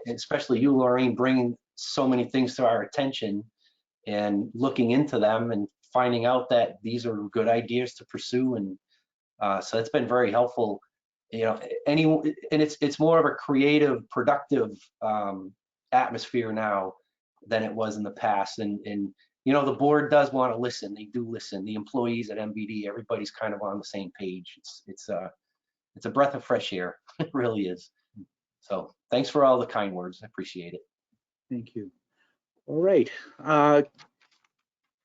Speaker 2: especially you, Lorraine, bringing so many things to our attention and looking into them and finding out that these are good ideas to pursue, and so it's been very helpful. And it's more of a creative, productive atmosphere now than it was in the past. And the board does want to listen. They do listen. The employees at MVD, everybody's kind of on the same page. It's a breath of fresh air. It really is. So thanks for all the kind words. I appreciate it.
Speaker 1: Thank you. All right.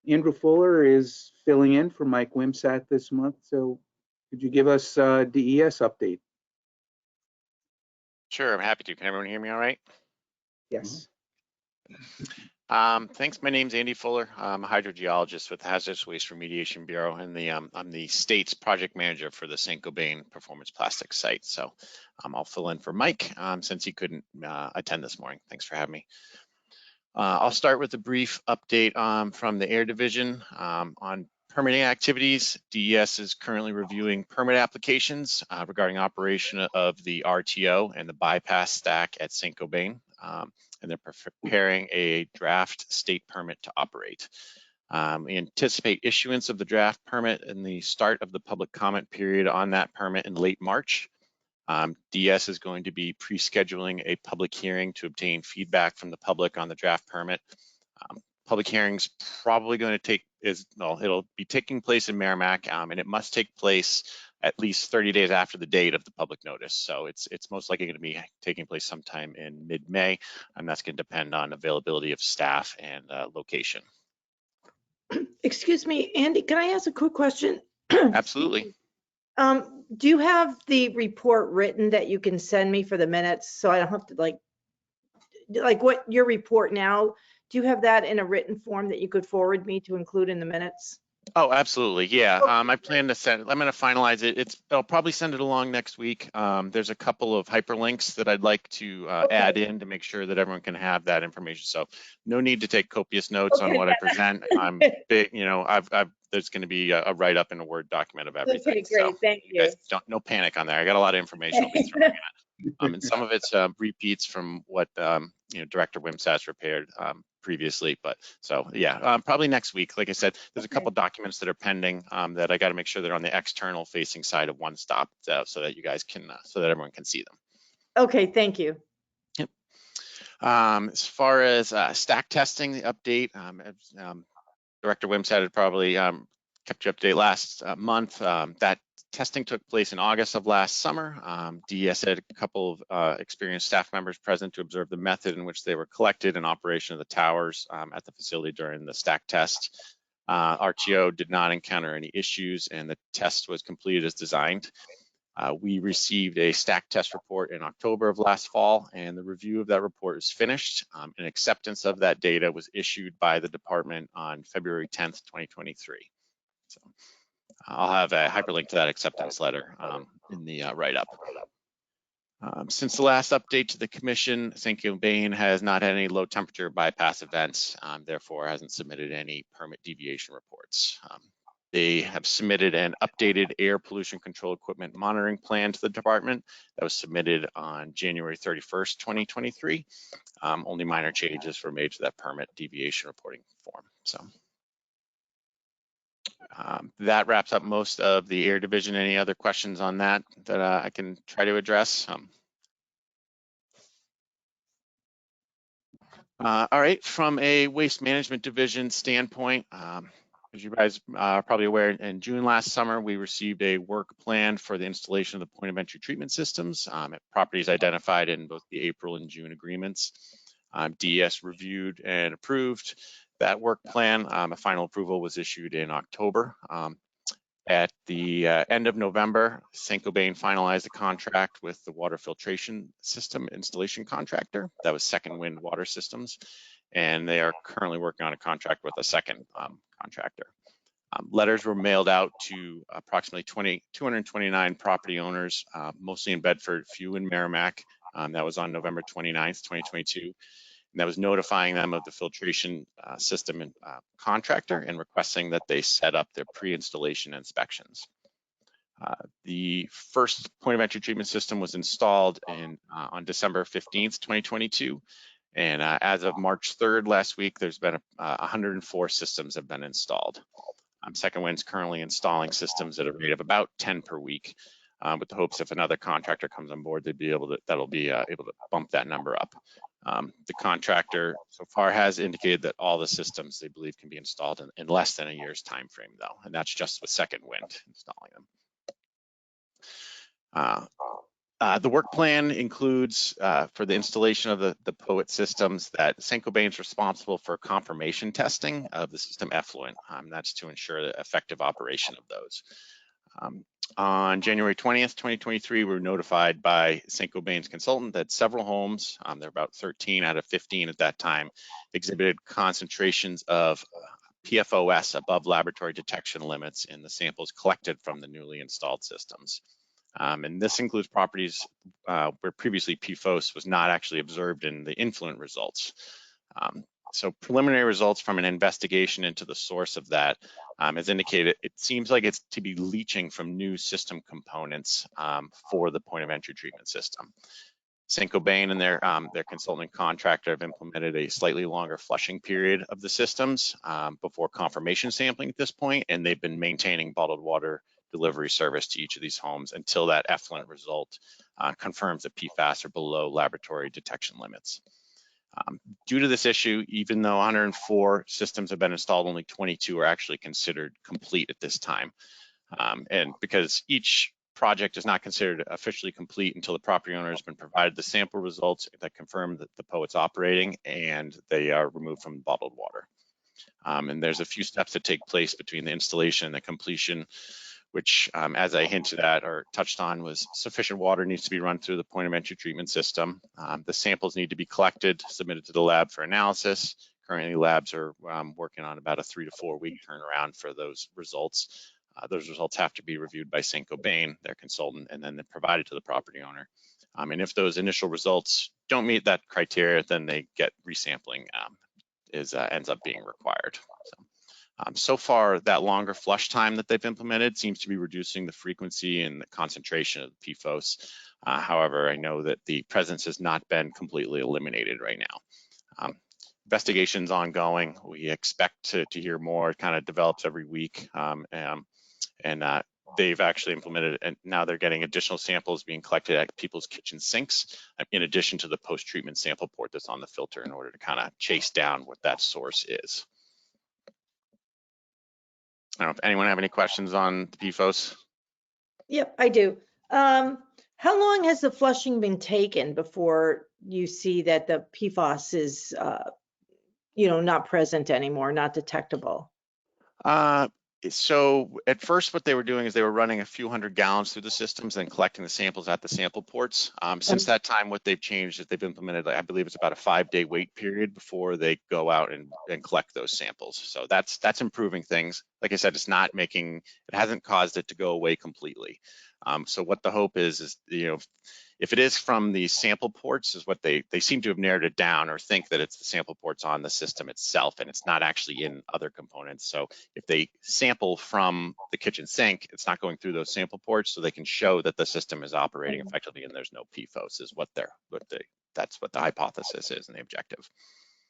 Speaker 1: Andrew Fuller is filling in for Mike Wimsatt this month. So could you give us a DES update?
Speaker 7: Sure, I'm happy to. Can everyone hear me all right?
Speaker 1: Yes.
Speaker 7: Thanks. My name's Andy Fuller. I'm a hydrogeologist with the Hazardous Waste Remediation Bureau, and I'm the state's project manager for the St. Gobain Performance Plastics site. So I'll fill in for Mike since he couldn't attend this morning. Thanks for having me. I'll start with a brief update from the Air Division on permitting activities. DES is currently reviewing permit applications regarding operation of the RTO and the bypass stack at St. Gobain, and they're preparing a draft state permit to operate. We anticipate issuance of the draft permit and the start of the public comment period on that permit in late March. DS is going to be pre-scheduling a public hearing to obtain feedback from the public on the draft permit. Public hearing's probably going to it'll be taking place in Merrimack, and it must take place at least 30 days after the date of the public notice. So it's most likely going to be taking place sometime in mid-May, and that's going to depend on availability of staff and location.
Speaker 5: Excuse me, Andy, can I ask a quick question?
Speaker 7: Absolutely.
Speaker 5: Do you have the report written that you can send me for the minutes so I don't have to like what your report now? Do you have that in a written form that you could forward me to include in the minutes?
Speaker 7: Oh, absolutely. Yeah. I plan to send it. I'm going to finalize it. I'll probably send it along next week. There's a couple of hyperlinks that I'd like to add in to make sure that everyone can have that information. So no need to take copious notes on what I present. I'm big, there's going to be a write-up in a Word document of everything.
Speaker 5: Okay, great.
Speaker 7: So
Speaker 5: Thank
Speaker 7: you
Speaker 5: you.
Speaker 7: guys no panic on there. I got a lot of information I'll be throwing at. And some of it's repeats from what Director Wimsatt prepared previously, but so yeah, probably next week. Like I said, there's a couple documents that are pending that I got to make sure they're on the external facing side of One Stop, so that you guys can, so that everyone can see them.
Speaker 5: Okay, thank you.
Speaker 7: Yep. As far as stack testing, the update, Director Wimsatt had probably kept you up to date last month. That testing took place in August of last summer. DES had a couple of experienced staff members present to observe the method in which they were collected and operation of the towers at the facility during the stack test. RTO did not encounter any issues and the test was completed as designed. We received a stack test report in October of last fall, and the review of that report is finished. And acceptance of that data was issued by the department on February 10th, 2023. So I'll have a hyperlink to that acceptance letter in the write-up. Since the last update to the commission, St. Gobain has not had any low temperature bypass events, therefore hasn't submitted any permit deviation reports. They have submitted an updated air pollution control equipment monitoring plan to the department that was submitted on January 31st, 2023. Only minor changes were made to that permit deviation reporting form. So that wraps up most of the air division. Any other questions on that I can try to address? All right, from a waste management division standpoint, as you guys are probably aware, in June last summer, we received a work plan for the installation of the point of entry treatment systems at properties identified in both the April and June agreements. DES reviewed and approved that work plan. A final approval was issued in October. At the end of November, St. Gobain finalized a contract with the water filtration system installation contractor. That was Second Wind Water Systems, and they are currently working on a contract with a second contractor. Letters were mailed out to approximately 229 property owners, mostly in Bedford, few in Merrimack. That was on November 29th, 2022. And that was notifying them of the filtration system and contractor and requesting that they set up their pre-installation inspections. The first point of entry treatment system was installed on December 15th, 2022. And as of March 3rd last week, there's been 104 systems have been installed. Second Wind's currently installing systems at a rate of about 10 per week, with the hopes if another contractor comes on board, able to bump that number up. The contractor so far has indicated that all the systems they believe can be installed in less than a year's time frame, though, and that's just with Second Wind installing them. The work plan includes for the installation of the POET systems that St. Gobain is responsible for confirmation testing of the system effluent. That's to ensure the effective operation of those. On January 20th, 2023, we were notified by St. Gobain's consultant that several homes, there are about 13 out of 15 at that time, exhibited concentrations of PFOS above laboratory detection limits in the samples collected from the newly installed systems. And this includes properties where previously PFOS was not actually observed in the influent results. So preliminary results from an investigation into the source of that has indicated it seems like it's to be leaching from new system components for the point of entry treatment system. Saint-Gobain and their consultant contractor have implemented a slightly longer flushing period of the systems before confirmation sampling at this point, and they've been maintaining bottled water delivery service to each of these homes until that effluent result confirms that PFAS are below laboratory detection limits. Due to this issue, even though 104 systems have been installed, only 22 are actually considered complete at this time. And because each project is not considered officially complete until the property owner has been provided the sample results that confirm that the POET's operating and they are removed from bottled water. And there's a few steps that take place between the installation and the completion, which, as I hinted at or touched on, was sufficient water needs to be run through the point of entry treatment system. The samples need to be collected, submitted to the lab for analysis. Currently, labs are working on about a 3 to 4 week turnaround for those results. Those results have to be reviewed by Saint-Gobain, their consultant, and then they're provided to the property owner. And if those initial results don't meet that criteria, then they get resampling ends up being required. So far, that longer flush time that they've implemented seems to be reducing the frequency and the concentration of the PFOS. However, I know that the presence has not been completely eliminated right now. Investigation's ongoing. We expect to hear more. It kind of develops every week. They've actually implemented, and now they're getting additional samples being collected at people's kitchen sinks, in addition to the post-treatment sample port that's on the filter, in order to kind of chase down what that source is. I don't know if anyone have any questions on the PFOS.
Speaker 5: Yep, I do. How long has the flushing been taken before you see that the PFAS is, not present anymore, not detectable?
Speaker 7: So at first, what they were doing is they were running a few hundred gallons through the systems and collecting the samples at the sample ports. Since that time, what they've changed is they've implemented, I believe it's about a 5-day wait period before they go out and collect those samples. So that's improving things. Like I said, it hasn't caused it to go away completely. So what the hope is, if it is from the sample ports, is what they seem to have narrowed it down, or think that it's the sample ports on the system itself and it's not actually in other components. So if they sample from the kitchen sink, it's not going through those sample ports, so they can show that the system is operating effectively and there's no PFOS, is that's what the hypothesis is and the objective.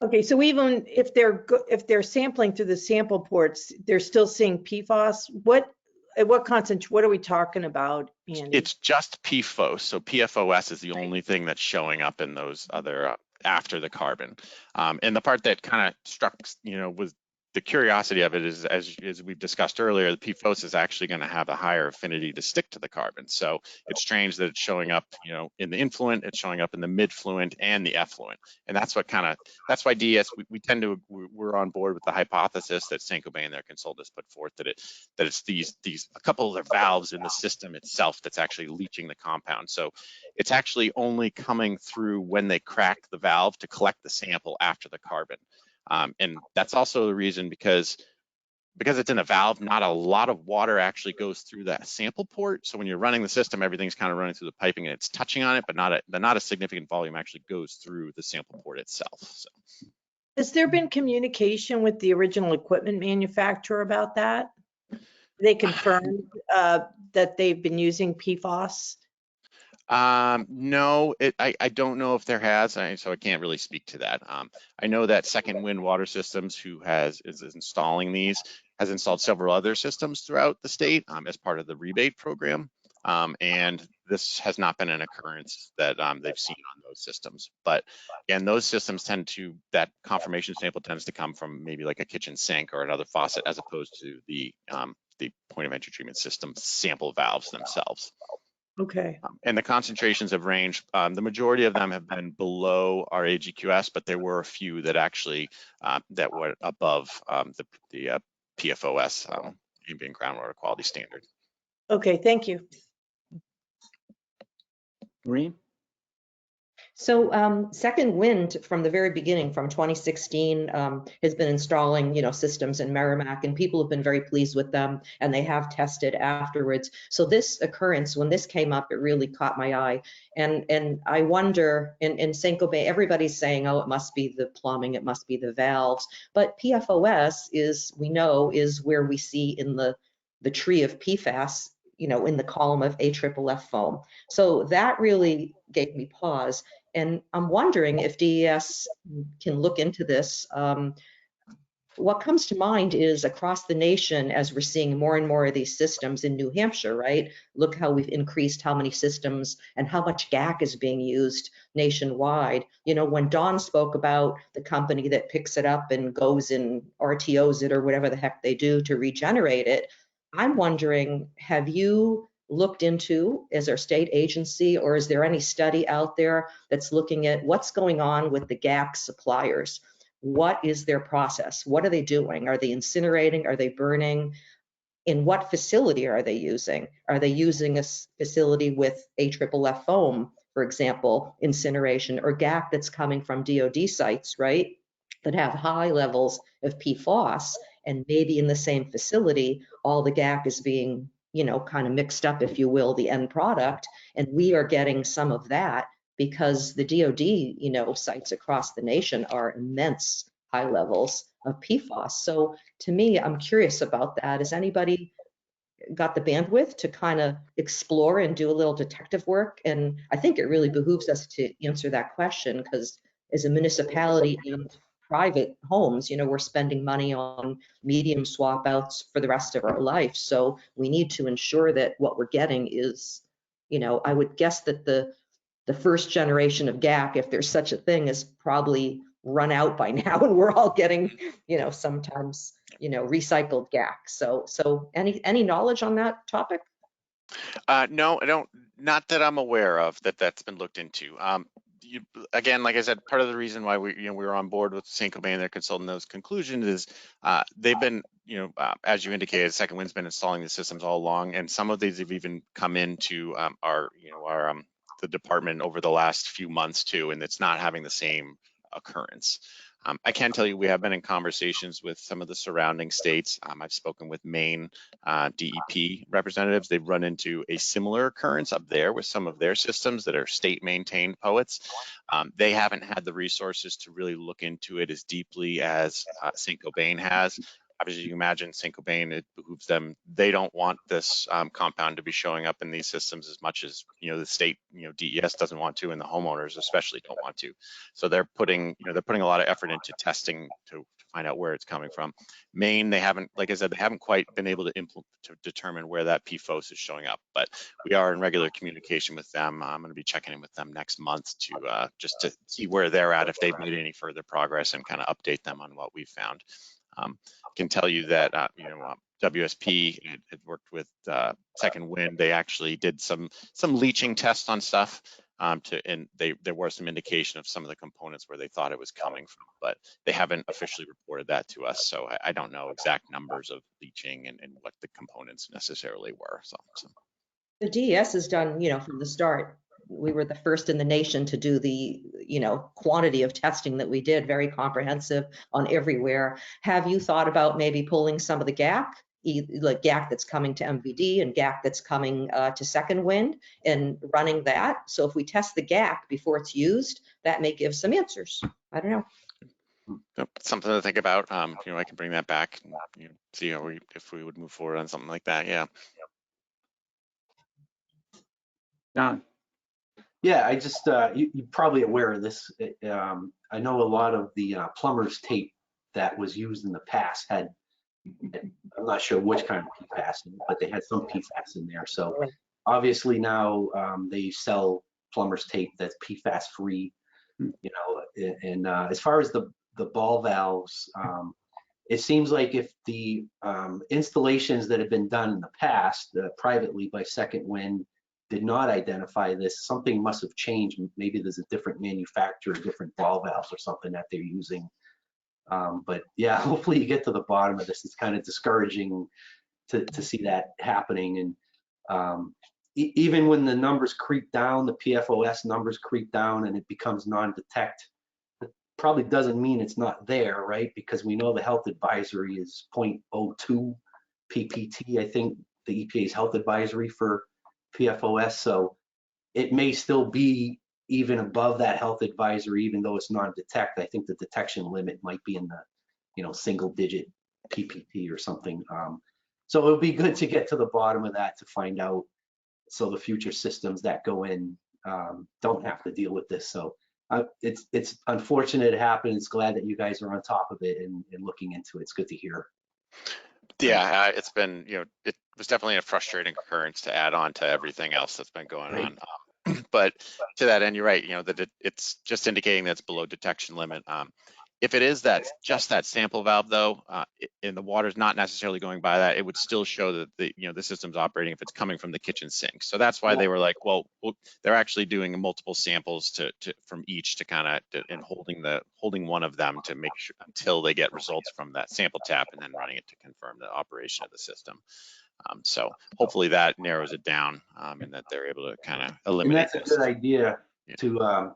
Speaker 5: Okay, so even if they're sampling through the sample ports, they're still seeing PFAS. What are we talking about, Andy?
Speaker 7: It's just PFOS. So PFOS is the only thing that's showing up in those other after the carbon. And the part that kind of struck, was the curiosity of it is, as we've discussed earlier, the PFOS is actually going to have a higher affinity to stick to the carbon. So it's strange that it's showing up, in the influent, it's showing up in the midfluent and the effluent. And that's why DES, we're on board with the hypothesis that Saint-Gobain, their consultants, put forth, that it's these a couple of the valves in the system itself that's actually leaching the compound. So it's actually only coming through when they crack the valve to collect the sample after the carbon. And that's also the reason, because it's in a valve, not a lot of water actually goes through that sample port. So when you're running the system, everything's kind of running through the piping and it's touching on it, but not a significant volume actually goes through the sample port itself. So.
Speaker 5: Has there been communication with the original equipment manufacturer about that? They confirmed that they've been using PFAS?
Speaker 7: No, I don't know if there has, so I can't really speak to that. I know that Second Wind Water Systems, who is installing these, has installed several other systems throughout the state as part of the rebate program. And this has not been an occurrence that they've seen on those systems. But again, those systems that confirmation sample tends to come from maybe like a kitchen sink or another faucet, as opposed to the point of entry treatment system sample valves themselves.
Speaker 5: Okay.
Speaker 7: And the concentrations have ranged. The majority of them have been below our AGQS, but there were a few that actually that were above the PFOS, ambient groundwater quality standard.
Speaker 5: Okay, thank you.
Speaker 1: Maureen?
Speaker 4: So Second Wind, from the very beginning, from 2016, has been installing, systems in Merrimack, and people have been very pleased with them, and they have tested afterwards. So this occurrence, when this came up, it really caught my eye. And I wonder, in Saint-Gobain, everybody's saying, oh, it must be the plumbing, it must be the valves. But PFOS is, we know, is where we see in the tree of PFAS, in the column of AFFF foam. So that really gave me pause. And I'm wondering if DES can look into this. What comes to mind is across the nation, as we're seeing more and more of these systems in New Hampshire, right? Look how we've increased how many systems and how much GAC is being used nationwide. When Don spoke about the company that picks it up and goes and RTOs it or whatever the heck they do to regenerate it, I'm wondering, have you looked into, as our state agency, or is there any study out there that's looking at what's going on with the GAC suppliers? What is their process? What are they doing? Are they incinerating? Are they burning? In what facility are they using? Are they using a facility with AFFF foam, for example, incineration, or GAC that's coming from DOD sites, right, that have high levels of PFOS, and maybe in the same facility, all the GAC is being, kind of mixed up, if you will, the end product, and we are getting some of that because the DOD, sites across the nation are immense high levels of PFAS. So to me, I'm curious about that. Has anybody got the bandwidth to kind of explore and do a little detective work? And I think it really behooves us to answer that question, because as a municipality and private homes, we're spending money on medium swap outs for the rest of our life. So we need to ensure that what we're getting is, I would guess that the first generation of GAC, if there's such a thing, is probably run out by now, and we're all getting, sometimes, recycled GAC. So any knowledge on that topic?
Speaker 7: No, I don't, not that I'm aware of that's been looked into. Again, like I said, part of the reason why we were on board with Saint-Gobain and their consultant, those conclusions is they've been, as you indicated, Second Wind's been installing the systems all along, and some of these have even come into the department over the last few months too, and it's not having the same occurrence. I can tell you we have been in conversations with some of the surrounding states. I've spoken with Maine DEP representatives. They've run into a similar occurrence up there with some of their systems that are state maintained POETs. They haven't had the resources to really look into it as deeply as Saint-Gobain has. Obviously, you can imagine Saint-Gobain, it behooves them. They don't want this compound to be showing up in these systems as much as the state, DES doesn't want to, and the homeowners especially don't want to. So they're putting a lot of effort into testing to find out where it's coming from. Maine, they haven't, like I said, they haven't quite been able to determine where that PFOS is showing up, but we are in regular communication with them. I'm going to be checking in with them next month to just to see where they're at, if they've made any further progress, and kind of update them on what we've found. Can tell you that WSP had worked with Second Wind. They actually did some leaching tests on stuff, and there was some indication of some of the components where they thought it was coming from, but they haven't officially reported that to us. So I don't know exact numbers of leaching and what the components necessarily were. So.
Speaker 4: The DES has done, from the start. We were the first in the nation to do the, quantity of testing that we did, very comprehensive on everywhere. Have you thought about maybe pulling some of the GAC, like GAC that's coming to MVD and GAC that's coming to Second Wind, and running that? So if we test the GAC before it's used, that may give some answers. I don't know.
Speaker 7: Something to think about. I can bring that back and see if we would move forward on something like that. Yeah.
Speaker 1: Don.
Speaker 2: Yeah, I just, you're probably aware of this. I know a lot of the plumber's tape that was used in the past had, I'm not sure which kind of PFAS, but they had some PFAS in there. So obviously now they sell plumber's tape that's PFAS free, and as far as the ball valves, it seems like if the installations that have been done in the past privately by Second Wind did not identify this, something must have changed. Maybe there's a different manufacturer, different ball valves or something that they're using. But yeah, hopefully you get to the bottom of this. It's kind of discouraging to see that happening. And even when the numbers creep down, the PFOS numbers creep down and it becomes non-detect, it probably doesn't mean it's not there, right? Because we know the health advisory is 0.02 PPT, I think the EPA's health advisory for PFOS, so it may still be even above that health advisory, even though it's non-detect. I think the detection limit might be in the single digit PPT or something. So it'll be good to get to the bottom of that to find out, so the future systems that go in don't have to deal with this. So it's unfortunate it happened. It's glad that you guys are on top of it and looking into it. It's good to hear.
Speaker 7: Yeah, it's been, it was definitely a frustrating occurrence to add on to everything else that's been going
Speaker 2: Right.
Speaker 7: on. But to that end, you're right, that it's just indicating that it's below detection limit. If it is just that sample valve though, and the water's not necessarily going by that, it would still show that the system's operating if it's coming from the kitchen sink. So that's why they were like, well, they're actually doing multiple samples from each to kind of, and holding one of them to make sure until they get results from that sample tap and then running it to confirm the operation of the system. So hopefully that narrows it down and that they're able to kind of
Speaker 2: And
Speaker 7: eliminate
Speaker 2: that's a
Speaker 7: this.
Speaker 2: good idea
Speaker 7: Yeah.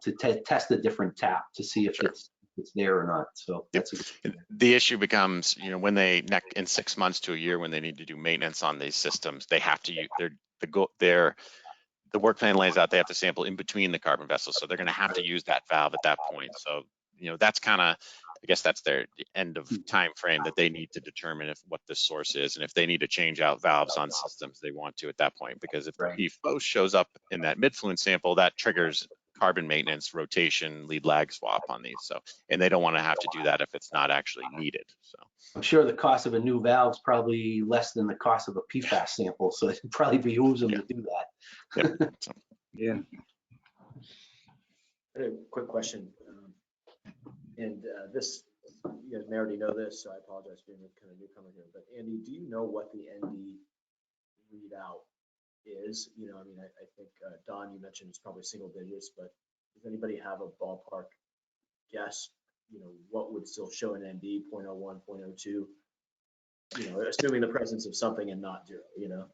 Speaker 2: to test a different tap to see if
Speaker 7: Sure.
Speaker 2: it's there or not. So
Speaker 7: Yep.
Speaker 2: that's
Speaker 7: The issue becomes, when they in 6 months to a year, when they need to do maintenance on these systems, they have to use the work plan lays out, they have to sample in between the carbon vessels. So they're going to have to use that valve at that point. So, that's kind of, I guess that's their end of time frame that they need to determine what the source is. And if they need to change out valves on systems, they want to at that point, because if
Speaker 2: Right.
Speaker 7: the PFOS shows up in that mid-fluent sample, that triggers carbon maintenance, rotation, lead lag swap on these. So, and they don't want to have to do that if it's not actually needed. So
Speaker 2: I'm sure the cost of a new valve is probably less than the cost of a PFAS sample. So it probably behooves them to do that.
Speaker 7: Yep. So,
Speaker 1: Yeah.
Speaker 8: I had a quick question. And this, you guys may already know this, so I apologize for being a kind of newcomer here. But Andy, do you know what the ND readout is? I think Don, you mentioned it's probably single digits, but does anybody have a ballpark guess? What would still show an ND 0.01, 0.02? Assuming the presence of something and not zero.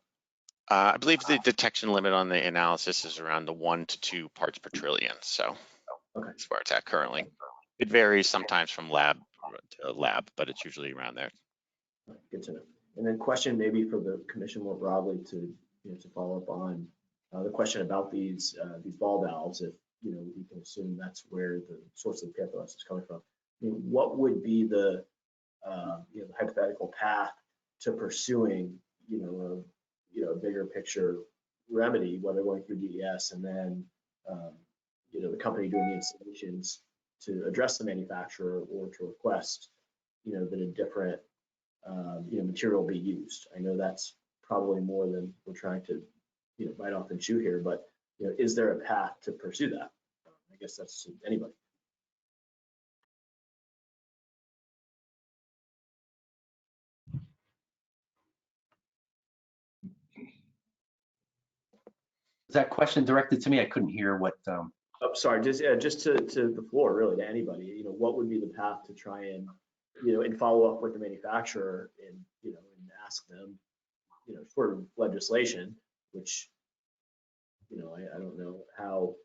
Speaker 7: I believe the detection limit on the analysis is around the 1 to 2 parts per trillion. So
Speaker 8: Okay.
Speaker 7: that's where it's at currently. It varies sometimes from lab to lab, but it's usually around there.
Speaker 8: Good to know. And then question maybe for the commission more broadly to follow up on the question about these ball valves. If we can assume that's where the source of the PFOS is coming from. What would be the hypothetical path to pursuing a bigger picture remedy, whether going through DES and then the company doing the installations to address the manufacturer, or to request that a different material be used? I know that's probably more than we're trying to bite off and chew here, but is there a path to pursue that? I guess that's to anybody.
Speaker 2: Is that question directed to me? I couldn't hear what.
Speaker 8: Oh, sorry, just to the floor, really, to anybody. What would be the path to try and and follow up with the manufacturer and and ask them sort of legislation, which I don't know how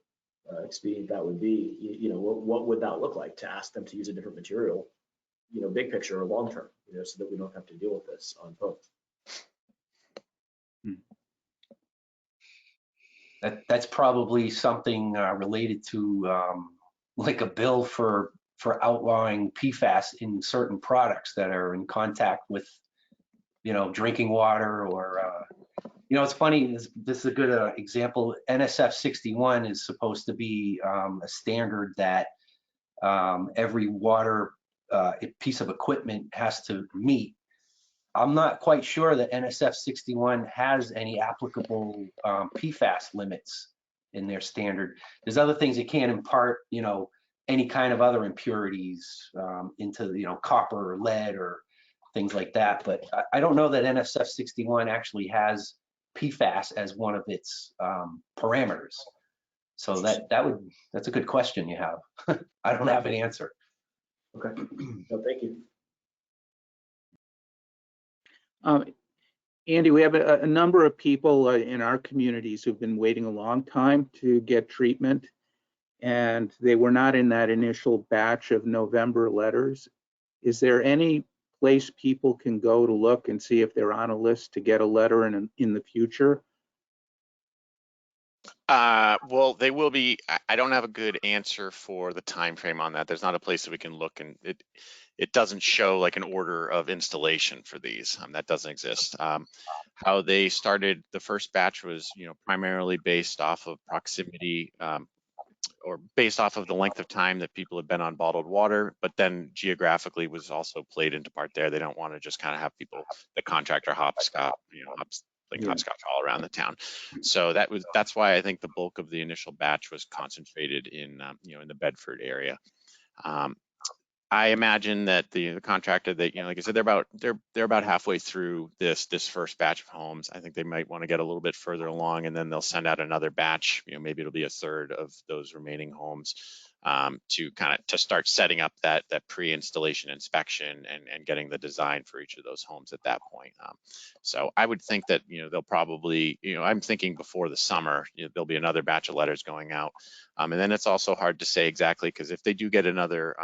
Speaker 8: expedient that would be. What would that look like to ask them to use a different material, big picture or long term, so that we don't have to deal with this on both.
Speaker 2: That's probably something related to like a bill for outlawing PFAS in certain products that are in contact with drinking water, or it's funny, this is a good example. NSF 61 is supposed to be a standard that every water piece of equipment has to meet. I'm not quite sure that NSF 61 has any applicable PFAS limits in their standard. There's other things that can impart, any kind of other impurities into, copper or lead or things like that. But I don't know that NSF 61 actually has PFAS as one of its parameters. So that's a good question you have. I don't have an answer.
Speaker 8: Okay. No, thank you.
Speaker 1: Andy, we have a number of people in our communities who've been waiting a long time to get treatment, and they were not in that initial batch of November letters. Is there any place people can go to look and see if they're on a list to get a letter in the future?
Speaker 7: Well, they will be. I don't have a good answer for the time frame on that. There's not a place that we can look, and it doesn't show like an order of installation for these. That doesn't exist. How they started the first batch was, primarily based off of proximity, or based off of the length of time that people have been on bottled water, but then geographically was also played into part there. They don't want to just kind of have people, the contractor hopscotch,
Speaker 1: Yeah.
Speaker 7: hopscotch all around the town. So that's why I think the bulk of the initial batch was concentrated in, in the Bedford area. I imagine that the contractor that, like I said, they're about halfway through this first batch of homes. I think they might want to get a little bit further along, and then they'll send out another batch. Maybe it'll be a third of those remaining homes, to start setting up that pre-installation inspection and getting the design for each of those homes at that point. So I would think that they'll probably, I'm thinking before the summer, there'll be another batch of letters going out, and then it's also hard to say exactly, because if they do get another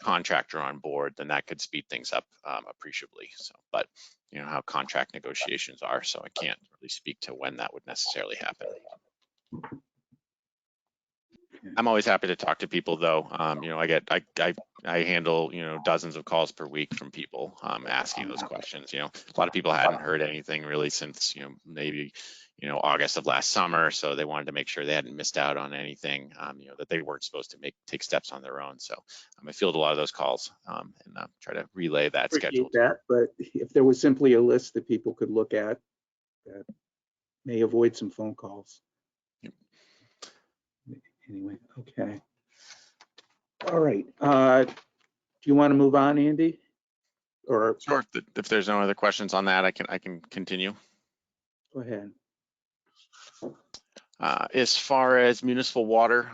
Speaker 7: contractor on board, then that could speed things up appreciably. So, but how contract negotiations are, so I can't really speak to when that would necessarily happen. I'm always happy to talk to people, though. I handle dozens of calls per week from people asking those questions. A lot of people hadn't heard anything really since maybe August of last summer, so they wanted to make sure they hadn't missed out on anything, that they weren't supposed to take steps on their own. So I field a lot of those calls and try to relay that schedule.
Speaker 1: Appreciate that, but if there was simply a list that people could look at, that may avoid some phone calls.
Speaker 7: Yep.
Speaker 1: Anyway, okay. All right. Do you want to move on, Andy? Or
Speaker 7: Sure. If there's no other questions on that, I can continue.
Speaker 1: go ahead.
Speaker 7: As far as municipal water,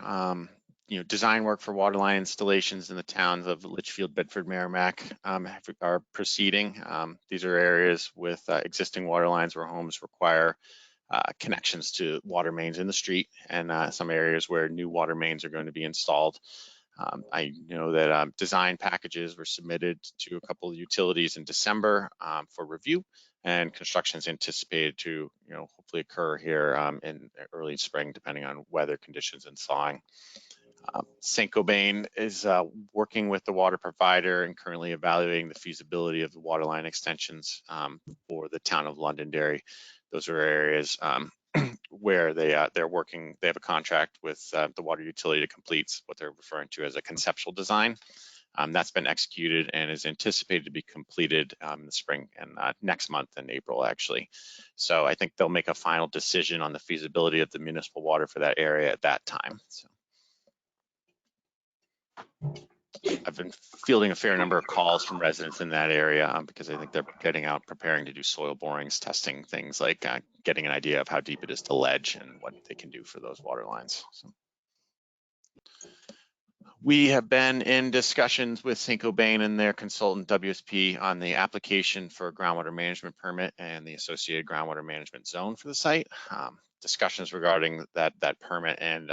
Speaker 7: design work for water line installations in the towns of Litchfield, Bedford, Merrimack are proceeding. These are areas with existing water lines where homes require connections to water mains in the street, and some areas where new water mains are going to be installed. I know that design packages were submitted to a couple of utilities in December for review, and construction is anticipated to, hopefully occur here in early spring, depending on weather conditions and thawing. Saint-Gobain is working with the water provider and currently evaluating the feasibility of the water line extensions for the town of Londonderry. Those are areas where they're working. They have a contract with the water utility to complete what they're referring to as a conceptual design. That's been executed and is anticipated to be completed in the spring and next month in April, actually. So I think they'll make a final decision on the feasibility of the municipal water for that area at that time. So I've been fielding a fair number of calls from residents in that area because I think they're getting out, preparing to do soil borings, testing things like getting an idea of how deep it is to ledge and what they can do for those water lines. So we have been in discussions with Saint-Gobain and their consultant WSP on the application for a groundwater management permit and the associated groundwater management zone for the site. Discussions regarding that permit and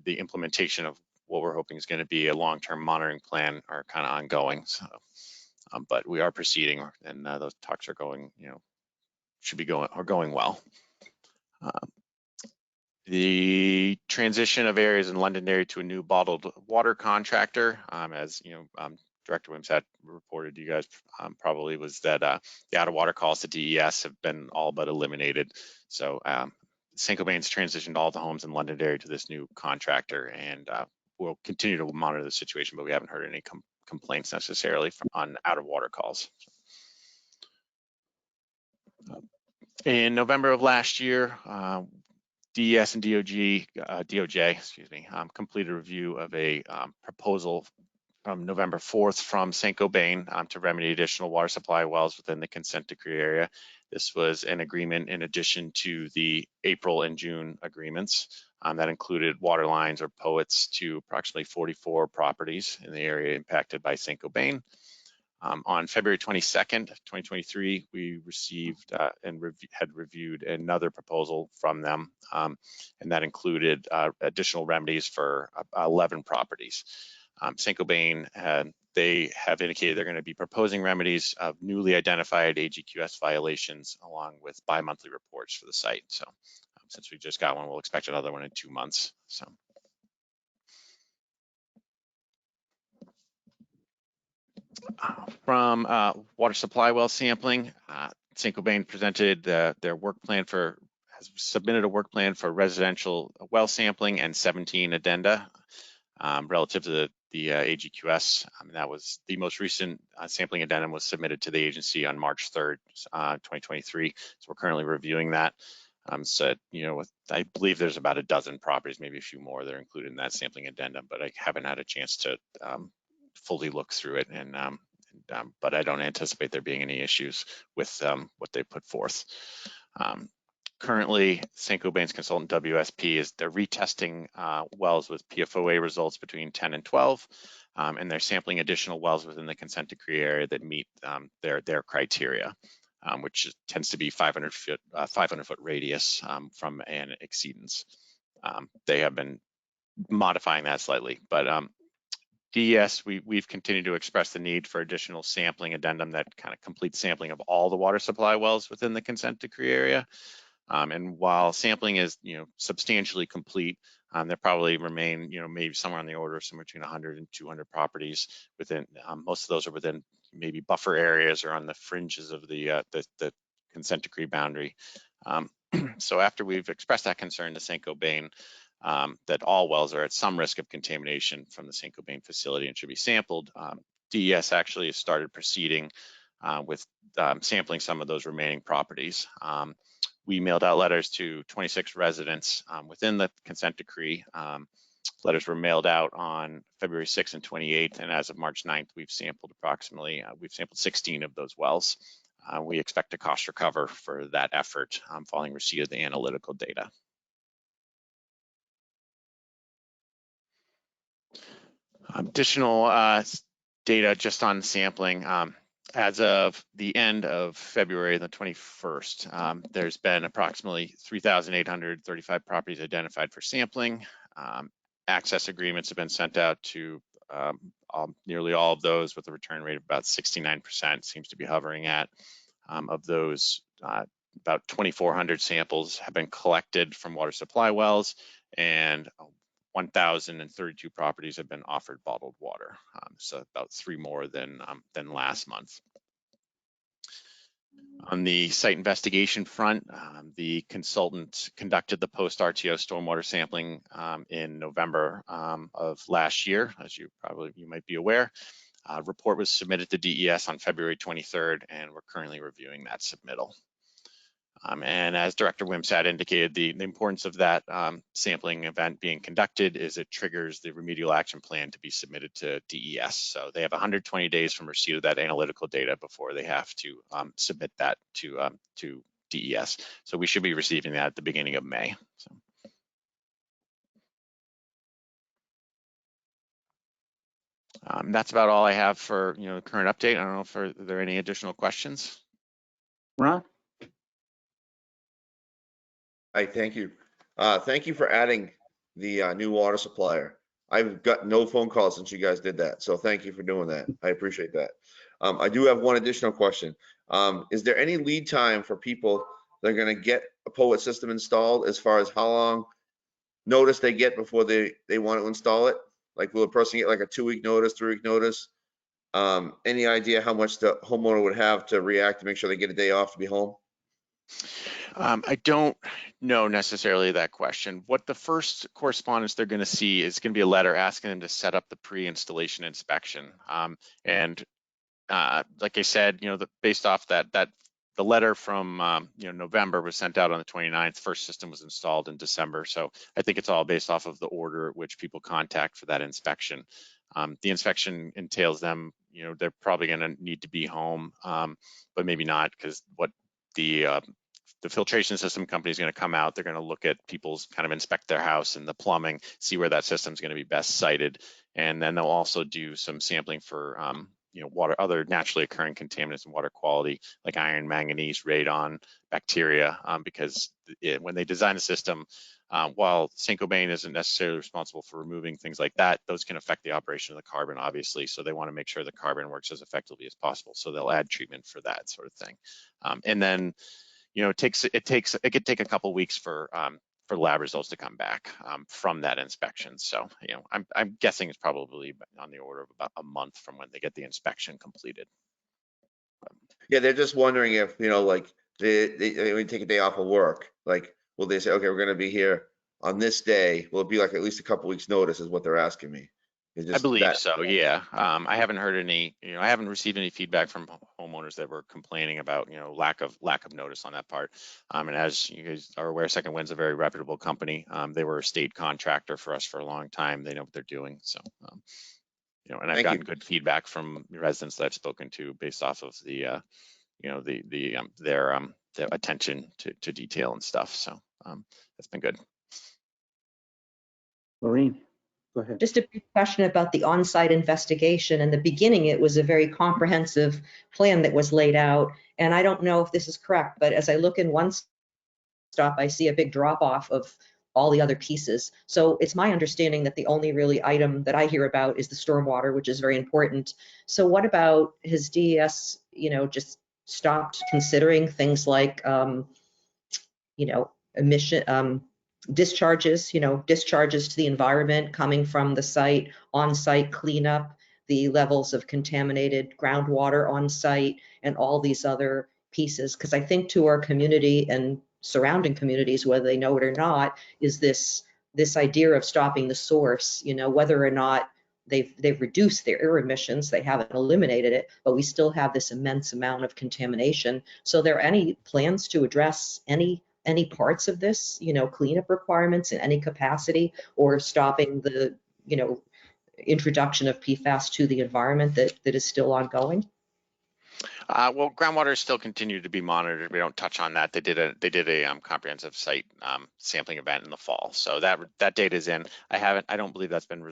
Speaker 7: the implementation of what we're hoping is going to be a long-term monitoring plan are kind of ongoing. So, but we are proceeding, and those talks are going, going well. The transition of areas in Londonderry to a new bottled water contractor, as Director Wims had reported to you guys probably, was that the out of water calls to DES have been all but eliminated. So Saint-Gobain's transitioned all the homes in Londonderry to this new contractor, and we'll continue to monitor the situation, but we haven't heard any complaints necessarily on out of water calls. In November of last year, DES and DOJ, completed a review of a proposal from November 4th from Saint-Gobain to remedy additional water supply wells within the consent decree area. This was an agreement in addition to the April and June agreements that included water lines or POETs to approximately 44 properties in the area impacted by Saint-Gobain. On February 22nd, 2023, we received and had reviewed another proposal from them, and that additional remedies for 11 properties. Saint-Gobain, they have indicated they're going to be proposing remedies of newly identified AGQS violations along with bi-monthly reports for the site. So since we just got one, we'll expect another one in 2 months. So. From water supply well sampling, Saint-Gobain presented their work plan has submitted a work plan for residential well sampling and 17 addenda relative to the AGQS. That was the most recent sampling addendum was submitted to the agency on March 3rd, 2023. So we're currently reviewing that. So, I believe there's about a dozen properties, maybe a few more that are included in that sampling addendum, but I haven't had a chance to fully look through it. But I don't anticipate there being any issues with what they put forth. Currently, Saint-Gobain's consultant WSP they're retesting wells with PFOA results between 10 and 12, and they're sampling additional wells within the consent decree area that meet their criteria, which tends to be 500 foot radius from an exceedance. They have been modifying that slightly, but DES, we've continued to express the need for additional sampling addendum that kind of completes sampling of all the water supply wells within the consent decree area. And while sampling is, substantially complete, there probably remain, maybe somewhere on the order of somewhere between 100 and 200 properties within. Most of those are within maybe buffer areas or on the fringes of the consent decree boundary. So after we've expressed that concern to Saint-Gobain, that all wells are at some risk of contamination from the Saint-Gobain facility and should be sampled, DES actually has started proceeding with sampling some of those remaining properties. We mailed out letters to 26 residents within the consent decree. Letters were mailed out on February 6th and 28th, and as of March 9th, we've sampled 16 of those wells. We expect a cost recover for that effort following receipt of the analytical data. Additional data just on sampling. As of the end of February the 21st, there's been approximately 3,835 properties identified for sampling. Access agreements have been sent out to nearly all of those with a return rate of about 69%, seems to be hovering at. Of those, about 2,400 samples have been collected from water supply wells, and 1,032 properties have been offered bottled water, so about 3 more than last month. On the site investigation front, the consultant conducted the post-RTO stormwater sampling in November of last year, as you might be aware. A report was submitted to DES on February 23rd, and we're currently reviewing that submittal. And as Director Wimsatt indicated, the importance of that sampling event being conducted is it triggers the remedial action plan to be submitted to DES. So they have 120 days from receipt of that analytical data before they have to submit that to DES. So we should be receiving that at the beginning of May. So. That's about all I have for the current update. I don't know if are there any additional questions.
Speaker 1: Ron?
Speaker 9: Hi, thank you. Thank you for adding the new water supplier. I've got no phone calls since you guys did that, so thank you for doing that. I appreciate that. I do have one additional question. Is there any lead time for people that are going to get a POET system installed, as far as how long notice they get before they want to install it? Like, will a person get like a 2-week notice, 3-week notice? Any idea how much the homeowner would have to react to make sure they get a day off to be home?
Speaker 7: I don't know necessarily that question. What the first correspondence they're going to see is going to be a letter asking them to set up the pre-installation inspection. And like I said, based off that the letter from November was sent out on the 29th. First system was installed in December. So I think it's all based off of the order at which people contact for that inspection. The inspection entails them, they're probably going to need to be home, but maybe not, because what the filtration system company is going to come out. They're going to look at people's kind of inspect their house and the plumbing, see where that system is going to be best sited. And then they'll also do some sampling for, water, other naturally occurring contaminants in water quality, like iron, manganese, radon, bacteria, because when they design a system, while Saint-Gobain isn't necessarily responsible for removing things like that, those can affect the operation of the carbon, obviously. So they want to make sure the carbon works as effectively as possible. So they'll add treatment for that sort of thing. And then, it could take a couple weeks for for lab results to come back from that inspection. So, you know, I'm guessing it's probably on the order of about a month from when they get the inspection completed.
Speaker 9: Yeah, they're just wondering if, you know, like they take a day off of work, like, will they say, okay, we're gonna be here on this day? Will it be like at least a couple weeks notice is what they're asking me. It's
Speaker 7: I
Speaker 9: just
Speaker 7: believe
Speaker 9: that-
Speaker 7: so, yeah. I haven't heard any, you know, I haven't received any feedback from homeowners that were complaining about, you know, lack of notice on that part. And as you guys are aware, Second Wind's a very reputable company. They were a state contractor for us for a long time. They know what they're doing. So, you know, and I've
Speaker 9: Thank
Speaker 7: gotten
Speaker 9: you.
Speaker 7: good feedback from residents that I've spoken to based off of the, you know, their attention to detail and stuff. So that's been good.
Speaker 1: Maureen, go ahead.
Speaker 4: Just a brief question about the on-site investigation. In the beginning, it was a very comprehensive plan that was laid out. And I don't know if this is correct, but as I look in one stop, I see a big drop off of all the other pieces. So it's my understanding that the only really item that I hear about is the stormwater, which is very important. So what about his DES, you know, just stopped considering things like, you know, emission, discharges, you know, discharges to the environment coming from the site, on-site cleanup, the levels of contaminated groundwater on site, and all these other pieces. Because I think to our community and surrounding communities, whether they know it or not, is this idea of stopping the source, you know, whether or not they've reduced their air emissions, they haven't eliminated it, but we still have this immense amount of contamination. So are there any plans to address any parts of this, you know, cleanup requirements in any capacity, or stopping the, you know, introduction of PFAS to the environment that is still ongoing?
Speaker 7: Well, groundwater still continue to be monitored. We don't touch on that. They did a comprehensive site sampling event in the fall, so that data is in. I don't believe that's been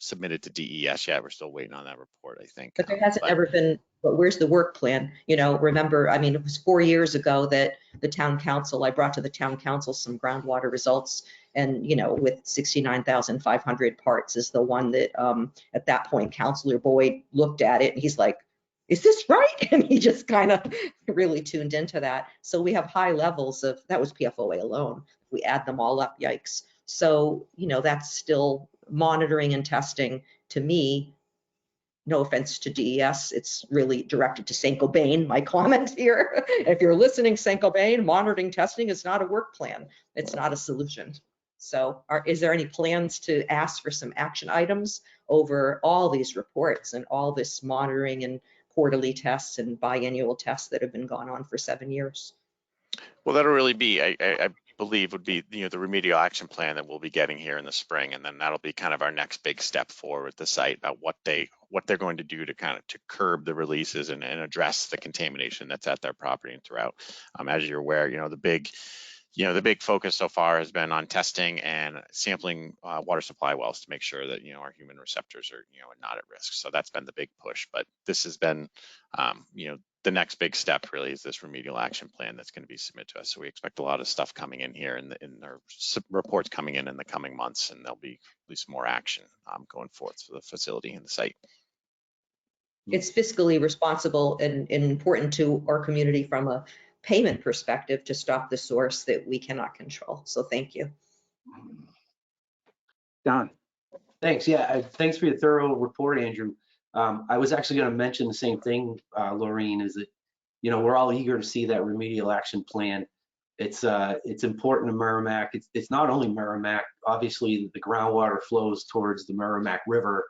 Speaker 7: submitted to DES yet. We're still waiting on that report, I think.
Speaker 4: But there hasn't ever been, but where's the work plan? You know, remember, I mean, it was 4 years ago that the town council, I brought to the town council some groundwater results, and, you know, with 69,500 parts is the one that at that point, Councilor Boyd looked at it and he's like, is this right? And he just kind of really tuned into that. So we have high levels of, that was PFOA alone. If we add them all up, yikes. So, you know, that's still monitoring and testing. To me, no offense to DES, it's really directed to Saint-Gobain, my comment here. If you're listening, Saint-Gobain, monitoring testing is not a work plan. It's not a solution. So is there any plans to ask for some action items over all these reports and all this monitoring and quarterly tests and biannual tests that have been going on for 7 years?
Speaker 7: Well, that'll really be, I believe, would be, you know, the remedial action plan that we'll be getting here in the spring, and then that'll be kind of our next big step forward with the site about what they're going to do to kind of to curb the releases and address the contamination that's at their property and throughout. As you're aware, you know, the big focus so far has been on testing and sampling water supply wells to make sure that, you know, our human receptors are, you know, not at risk. So that's been the big push. But this has been, you know, the next big step really is this remedial action plan that's going to be submitted to us. So we expect a lot of stuff coming in here in our reports coming in the coming months, and there'll be at least more action going forth for the facility and the site.
Speaker 4: It's fiscally responsible and important to our community from a payment perspective to stop the source that we cannot control. So thank you.
Speaker 1: Don.
Speaker 2: Thanks. Yeah, thanks for your thorough report, Andrew. I was actually going to mention the same thing, Laureen, is that, you know, we're all eager to see that remedial action plan. It's important to Merrimack. It's not only Merrimack. Obviously, the groundwater flows towards the Merrimack River,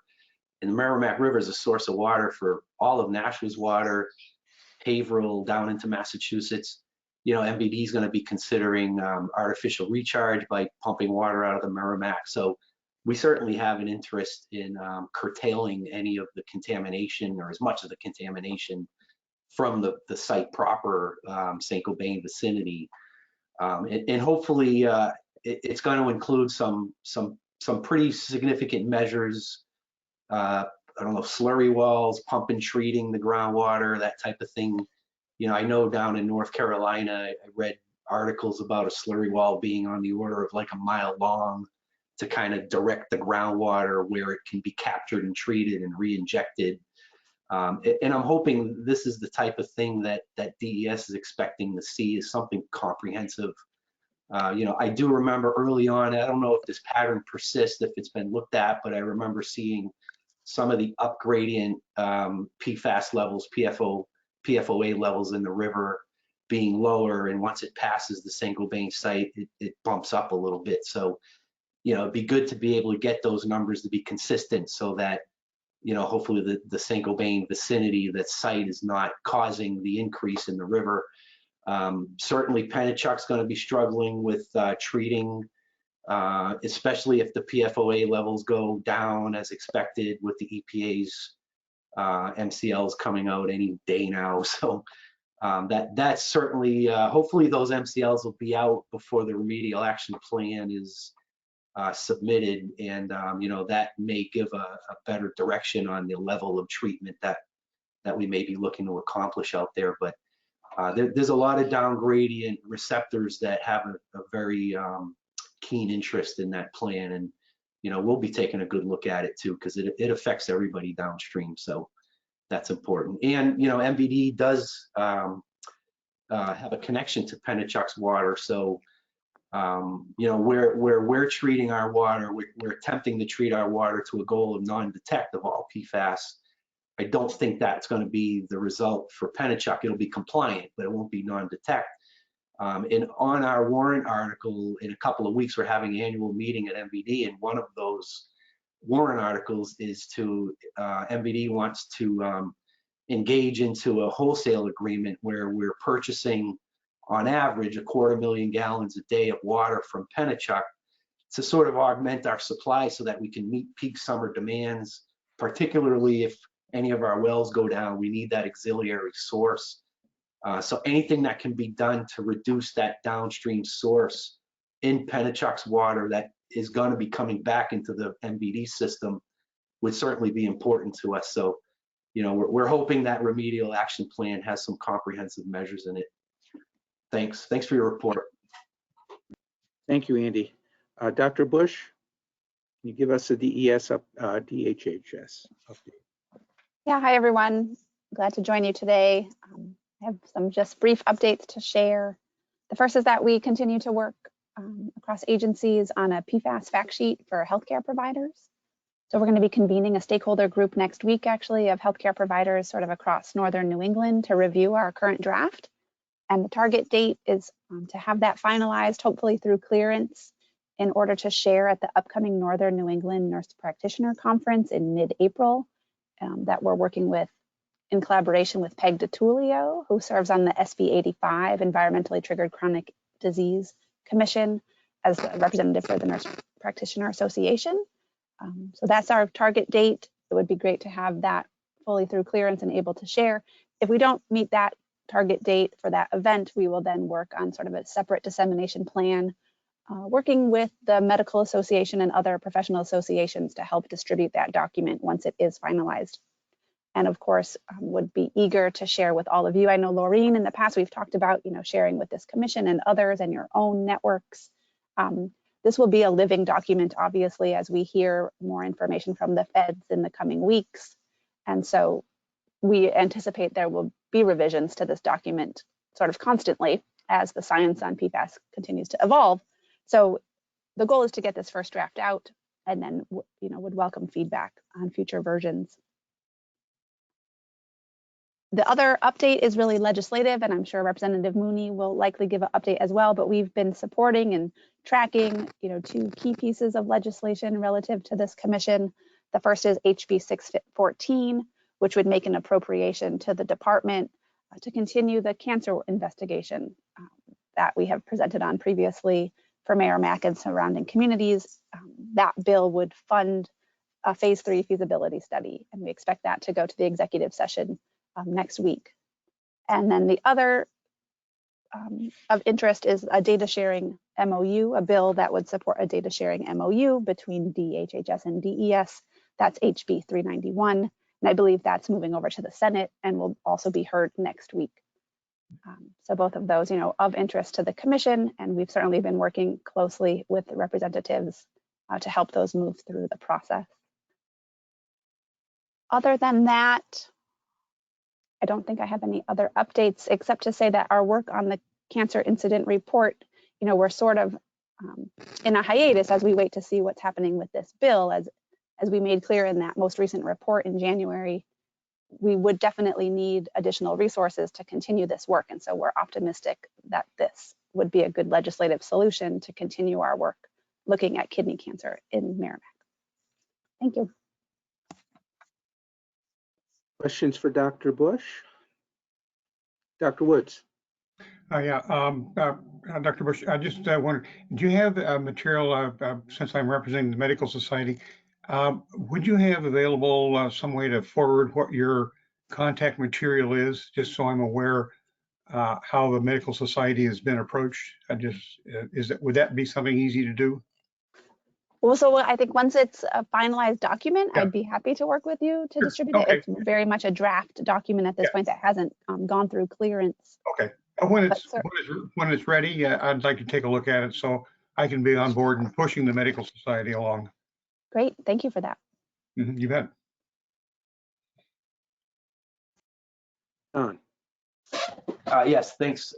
Speaker 2: and the Merrimack River is a source of water for all of Nashwa's water, Haverhill down into Massachusetts. You know, MBD is going to be considering artificial recharge by pumping water out of the Merrimack. So we certainly have an interest in curtailing any of the contamination, or as much of the contamination from the site proper, Saint-Gobain vicinity. And hopefully it's going to include some pretty significant measures. I don't know, slurry walls, pump and treating the groundwater, that type of thing. You know, I know down in North Carolina, I read articles about a slurry wall being on the order of like a mile long to kind of direct the groundwater where it can be captured and treated and re-injected. And I'm hoping this is the type of thing that DES is expecting to see, is something comprehensive I do remember early on, I don't know if this pattern persists, if it's been looked at, but I remember seeing some of the upgradient PFAS levels, PFOA levels in the river being lower, and once it passes the Saint-Gobain site, it bumps up a little bit. So, it'd be good to be able to get those numbers to be consistent so that, hopefully the Saint-Gobain vicinity, that site is not causing the increase in the river. Certainly Pennachuck's going to be struggling with treating, especially if the PFOA levels go down as expected with the EPA's MCLs coming out any day now. So that's certainly, hopefully those MCLs will be out before the remedial action plan is submitted, and that may give a better direction on the level of treatment that we may be looking to accomplish out there. But there's a lot of down gradient receptors that have a very keen interest in that plan, and we'll be taking a good look at it too, because it affects everybody downstream. So that's important. And MVD does have a connection to Pennachuck's water. So where we're treating our water, we're attempting to treat our water to a goal of non-detect of all PFAS. I don't think that's going to be the result for Pennachuck. It'll be compliant, but it won't be non-detect. And on our warrant article, in a couple of weeks, we're having an annual meeting at MVD, and one of those warrant articles is to, MVD wants to engage into a wholesale agreement where we're purchasing on average 250,000 gallons a day of water from Pennachuck to sort of augment our supply so that we can meet peak summer demands, particularly if any of our wells go down. We need that auxiliary source. So anything that can be done to reduce that downstream source in Pennachuck's water that is going to be coming back into the MVD system would certainly be important to us. So, we're hoping that remedial action plan has some comprehensive measures in it. Thanks for your report.
Speaker 1: Thank you, Andy. Dr. Bush, can you give us a DHHS update?
Speaker 10: Yeah, hi everyone. Glad to join you today. I have some just brief updates to share. The first is that we continue to work across agencies on a PFAS fact sheet for healthcare providers. So we're going to be convening a stakeholder group next week, actually, of healthcare providers sort of across northern New England to review our current draft. And the target date is to have that finalized, hopefully through clearance, in order to share at the upcoming Northern New England Nurse Practitioner Conference in mid-April that we're working with in collaboration with Peg DiTullio, who serves on the SB 85 Environmentally Triggered Chronic Disease Commission as a representative for the Nurse Practitioner Association. So that's our target date. It would be great to have that fully through clearance and able to share. If we don't meet that target date for that event, we will then work on sort of a separate dissemination plan, working with the Medical Association and other professional associations to help distribute that document once it is finalized. And of course, would be eager to share with all of you. I know, Laureen, in the past, we've talked about, sharing with this commission and others and your own networks. This will be a living document, obviously, as we hear more information from the feds in the coming weeks. And so we anticipate there will be revisions to this document sort of constantly as the science on PFAS continues to evolve. So the goal is to get this first draft out and then, would welcome feedback on future versions. The other update is really legislative, and I'm sure Representative Mooney will likely give an update as well, but we've been supporting and tracking, two key pieces of legislation relative to this commission. The first is HB 614, which would make an appropriation to the department to continue the cancer investigation that we have presented on previously for Mayor Mack and surrounding communities. That bill would fund a phase 3 feasibility study, and we expect that to go to the executive session next week. And then the other of interest is a data sharing MOU, a bill that would support a data sharing MOU between DHHS and DES. That's HB 391. And I believe that's moving over to the Senate and will also be heard next week. So both of those, of interest to the commission, and we've certainly been working closely with the representatives to help those move through the process. Other than that, I don't think I have any other updates except to say that our work on the cancer incident report we're sort of in a hiatus as we wait to see what's happening with this bill. As we made clear in that most recent report in January, we would definitely need additional resources to continue this work. And so we're optimistic that this would be a good legislative solution to continue our work looking at kidney cancer in Merrimack. Thank you.
Speaker 1: Questions for Dr. Bush? Dr. Woods?
Speaker 3: Dr. Bush, I just wondered, do you have material, since I'm representing the Medical Society, would you have available some way to forward what your contact material is, just so I'm aware how the Medical Society has been approached? Would that be something easy to do?
Speaker 10: Well, so I think once it's a finalized document,
Speaker 3: Yeah.
Speaker 10: I'd be happy to work with you to
Speaker 3: Sure.
Speaker 10: distribute
Speaker 3: Okay.
Speaker 10: it. It's very much a draft document at this
Speaker 3: Yeah.
Speaker 10: point that hasn't gone through clearance.
Speaker 3: Okay. When
Speaker 10: But
Speaker 3: when it's ready, I'd like to take a look at it so I can be on board and pushing the Medical Society along.
Speaker 10: Great, thank you for that.
Speaker 3: You bet.
Speaker 1: Don?
Speaker 2: Yes, thanks.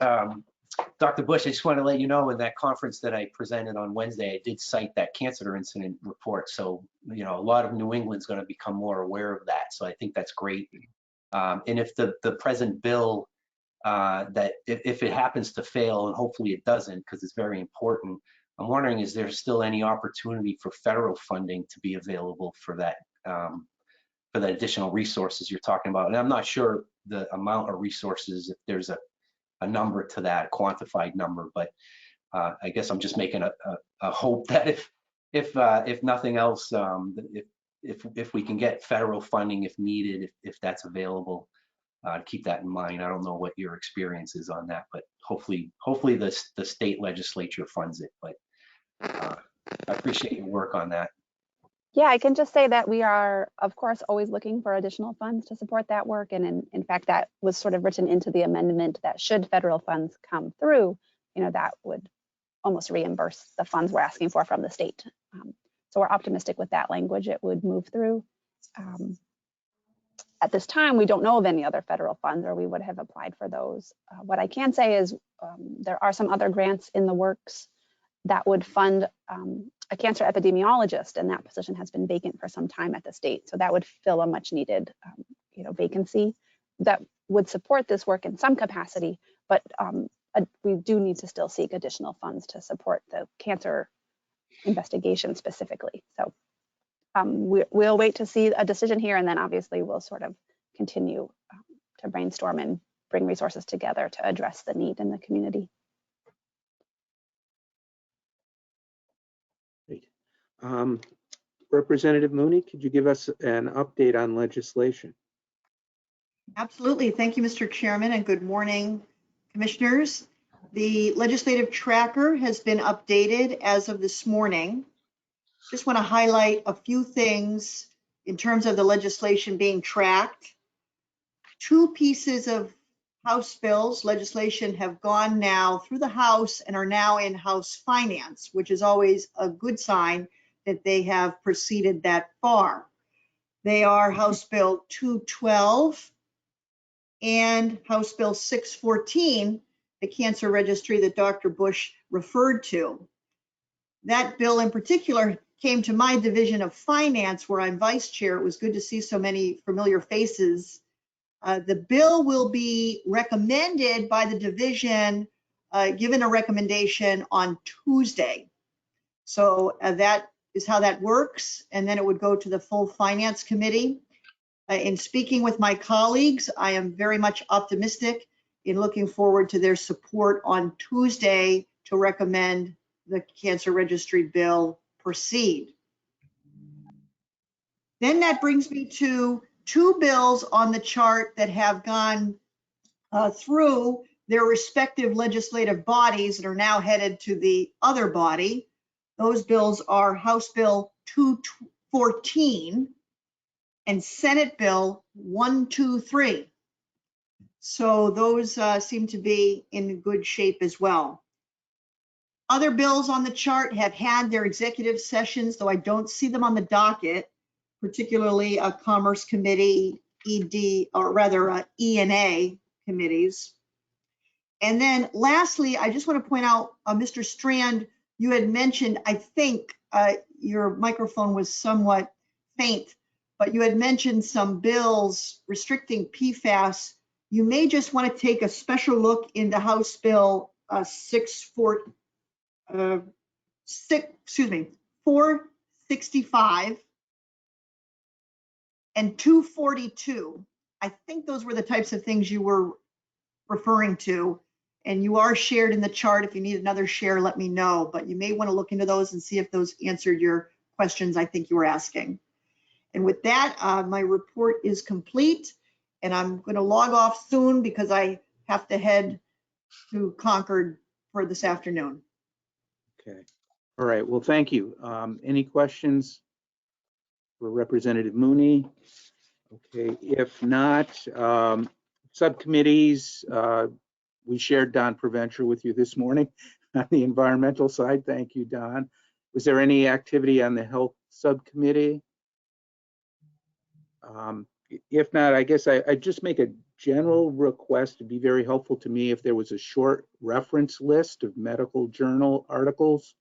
Speaker 2: Dr. Bush, I just want to let you know in that conference that I presented on Wednesday, I did cite that cancer incident report. So, a lot of New England's going to become more aware of that. So I think that's great. And if the present bill, that if it happens to fail, and hopefully it doesn't, because it's very important, I'm wondering, is there still any opportunity for federal funding to be available for that additional resources you're talking about? And I'm not sure the amount of resources, if there's a number to that, quantified number, but I guess I'm just making a hope that if nothing else, if we can get federal funding if needed, if that's available, keep that in mind. I don't know what your experience is on that, but hopefully the state legislature funds it. But I appreciate your work on that.
Speaker 10: Yeah, I can just say that we are, of course, always looking for additional funds to support that work. And in fact, that was sort of written into the amendment that should federal funds come through, that would almost reimburse the funds we're asking for from the state. So we're optimistic with that language, it would move through. At this time, we don't know of any other federal funds, or we would have applied for those. What I can say is there are some other grants in the works that would fund a cancer epidemiologist, and that position has been vacant for some time at the state. So that would fill a much needed vacancy that would support this work in some capacity, but we do need to still seek additional funds to support the cancer investigation specifically. So we'll wait to see a decision here, and then obviously we'll sort of continue to brainstorm and bring resources together to address the need in the community.
Speaker 1: Great. Representative Mooney, could you give us an update on legislation?
Speaker 6: Absolutely. Thank you, Mr. Chairman, and good morning, commissioners. The legislative tracker has been updated as of this morning. Just want to highlight a few things in terms of the legislation being tracked. Two pieces of House bills, legislation have gone now through the House and are now in House Finance, which is always a good sign that they have proceeded that far. They are House Bill 212 and House Bill 614, the cancer registry that Dr. Bush referred to. That bill in particular came to my division of finance, where I'm vice chair. It was good to see so many familiar faces. The bill will be recommended by the division, given a recommendation on Tuesday. So that is how that works. And then it would go to the full finance committee. In speaking with my colleagues, I am very much optimistic in looking forward to their support on Tuesday to recommend the cancer registry bill proceed. Then that brings me to two bills on the chart that have gone through their respective legislative bodies and are now headed to the other body. Those bills are House Bill 214 and Senate Bill 123. So those seem to be in good shape as well. Other bills on the chart have had their executive sessions, though I don't see them on the docket, particularly a Commerce Committee, ED, or rather ENA committees. And then lastly, I just want to point out, Mr. Strand, you had mentioned, I think your microphone was somewhat faint, but you had mentioned some bills restricting PFAS. You may just want to take a special look into House Bill 465 and 242. I think those were the types of things you were referring to. And you are shared in the chart. If you need another share, let me know. But you may want to look into those and see if those answered your questions I think you were asking. And with that, my report is complete. And I'm going to log off soon because I have to head to Concord for this afternoon.
Speaker 1: Okay. All right. Well, thank you. Any questions for Representative Mooney? Okay. If not, subcommittees, we shared Don Provencher with you this morning on the environmental side. Thank you, Don. Was there any activity on the health subcommittee? If not, I guess I'd just make a general request. To be very helpful to me if there was a short reference list of medical journal articles,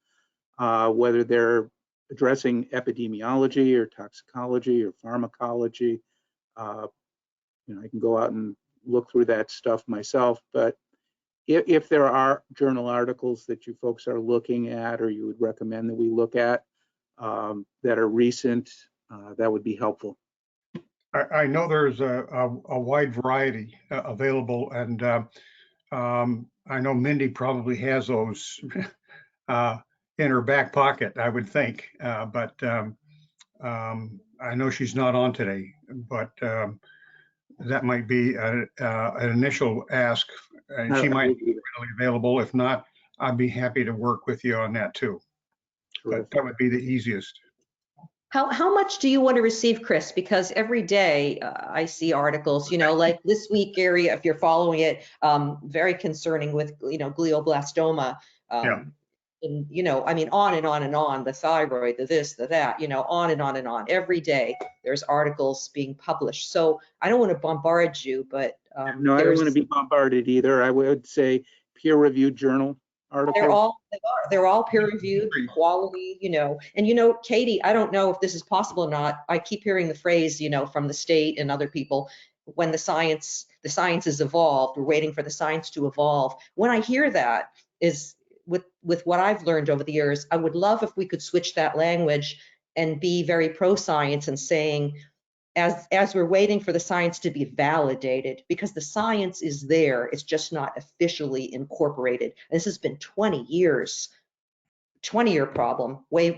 Speaker 1: whether they're addressing epidemiology or toxicology or pharmacology. You know, I can go out and look through that stuff myself, but if there are journal articles that you folks are looking at or you would recommend that we look at that are recent, that would be helpful.
Speaker 3: I know there's a wide variety available, and I know Mindy probably has those in her back pocket, I would think. But I know she's not on today, but that might be an initial ask. And she might be readily available. If not, I'd be happy to work with you on that too. But that would be the easiest.
Speaker 4: How much do you want to receive, Chris? Because every day I see articles, you know, like this week area, if you're following it, very concerning with, you know, glioblastoma.
Speaker 3: Yeah.
Speaker 4: And, you know, I mean, on and on and on, the thyroid, the this, the that, you know, on and on and on. Every day there's articles being published. So I don't want to bombard you, but
Speaker 1: no, I don't want to be bombarded either. I would say peer-reviewed journal articles.
Speaker 4: They're all peer-reviewed, quality, you know. And, you know, Katie, I don't know if this is possible or not. I keep hearing the phrase, you know, from the state and other people, when the science is evolved, we're waiting for the science to evolve. When I hear that, is with what I've learned over the years, I would love if we could switch that language and be very pro-science and saying, as we're waiting for the science to be validated, because the science is there, it's just not officially incorporated. And this has been 20 years, 20-year problem, way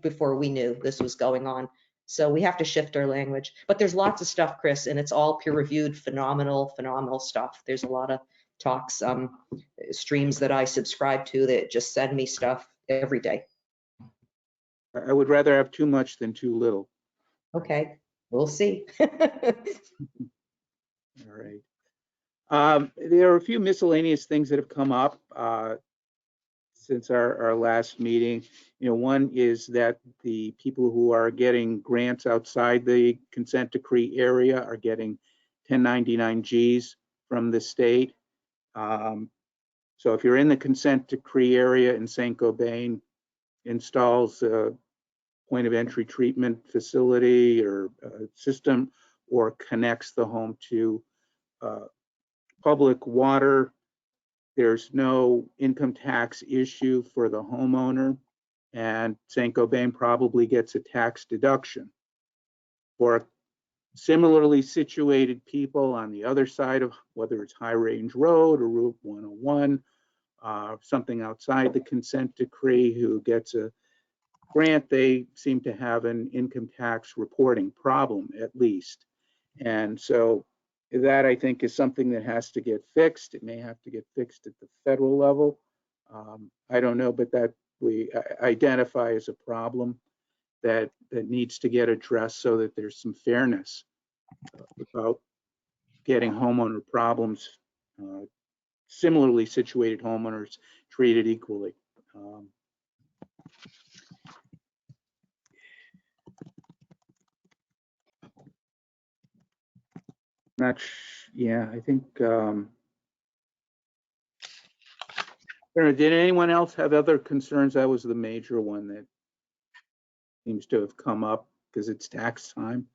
Speaker 4: before we knew this was going on. So we have to shift our language. But there's lots of stuff, Chris, and it's all peer-reviewed, phenomenal stuff. There's a lot of talks, streams that I subscribe to that just send me stuff every day.
Speaker 1: I would rather have too much than too little.
Speaker 4: Okay, we'll see.
Speaker 1: All right. There are a few miscellaneous things that have come up since our last meeting. You know, one is that the people who are getting grants outside the consent decree area are getting 1099-Gs from the state. So if you're in the consent decree area and Saint-Gobain installs a point of entry treatment facility or system or connects the home to public water, there's no income tax issue for the homeowner, and Saint-Gobain probably gets a tax deduction. For similarly situated people on the other side of, whether it's High Range Road or Route 101, something outside the consent decree, who gets a grant, they seem to have an income tax reporting problem at least. And so that, I think, is something that has to get fixed. It may have to get fixed at the federal level. I don't know, but that we identify as a problem that needs to get addressed so that there's some fairness about getting homeowner problems, similarly situated homeowners treated equally. Yeah, I think Did anyone else have other concerns? That was the major one that seems to have come up because it's tax time.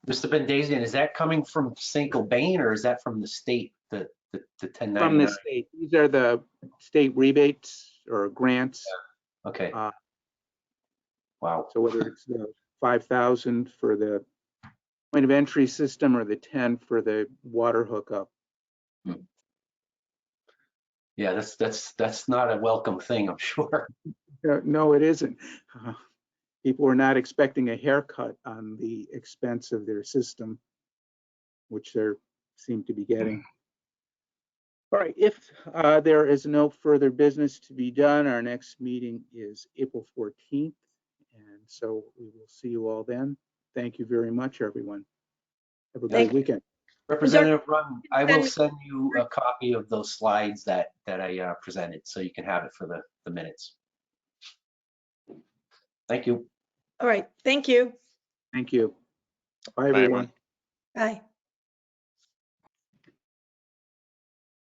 Speaker 2: Mr. Bendazian, is that coming from St. Cobain or is that from the state, the
Speaker 1: From
Speaker 2: 1099?
Speaker 1: the state. These are the state rebates or grants.
Speaker 2: Okay.
Speaker 1: Uh,
Speaker 2: Wow.
Speaker 1: So whether it's the 5,000 for the point of entry system or the 10 for the water hookup.
Speaker 2: Yeah, that's not a welcome thing, I'm sure.
Speaker 1: No, it isn't. People are not expecting a haircut on the expense of their system, which they seem to be getting. All right, if there is no further business to be done, our next meeting is April 14th. And so we will see you all then. Thank you very much, everyone. Have a
Speaker 5: Thank
Speaker 1: great
Speaker 5: you.
Speaker 1: weekend.
Speaker 2: Representative Run, I will
Speaker 5: Send me-
Speaker 2: send you a copy of those slides that I presented, so you can have it for the minutes. Thank you.
Speaker 5: All right, thank you.
Speaker 1: Thank you. Bye,
Speaker 7: Bye,
Speaker 1: everyone.
Speaker 7: everyone.
Speaker 5: Bye.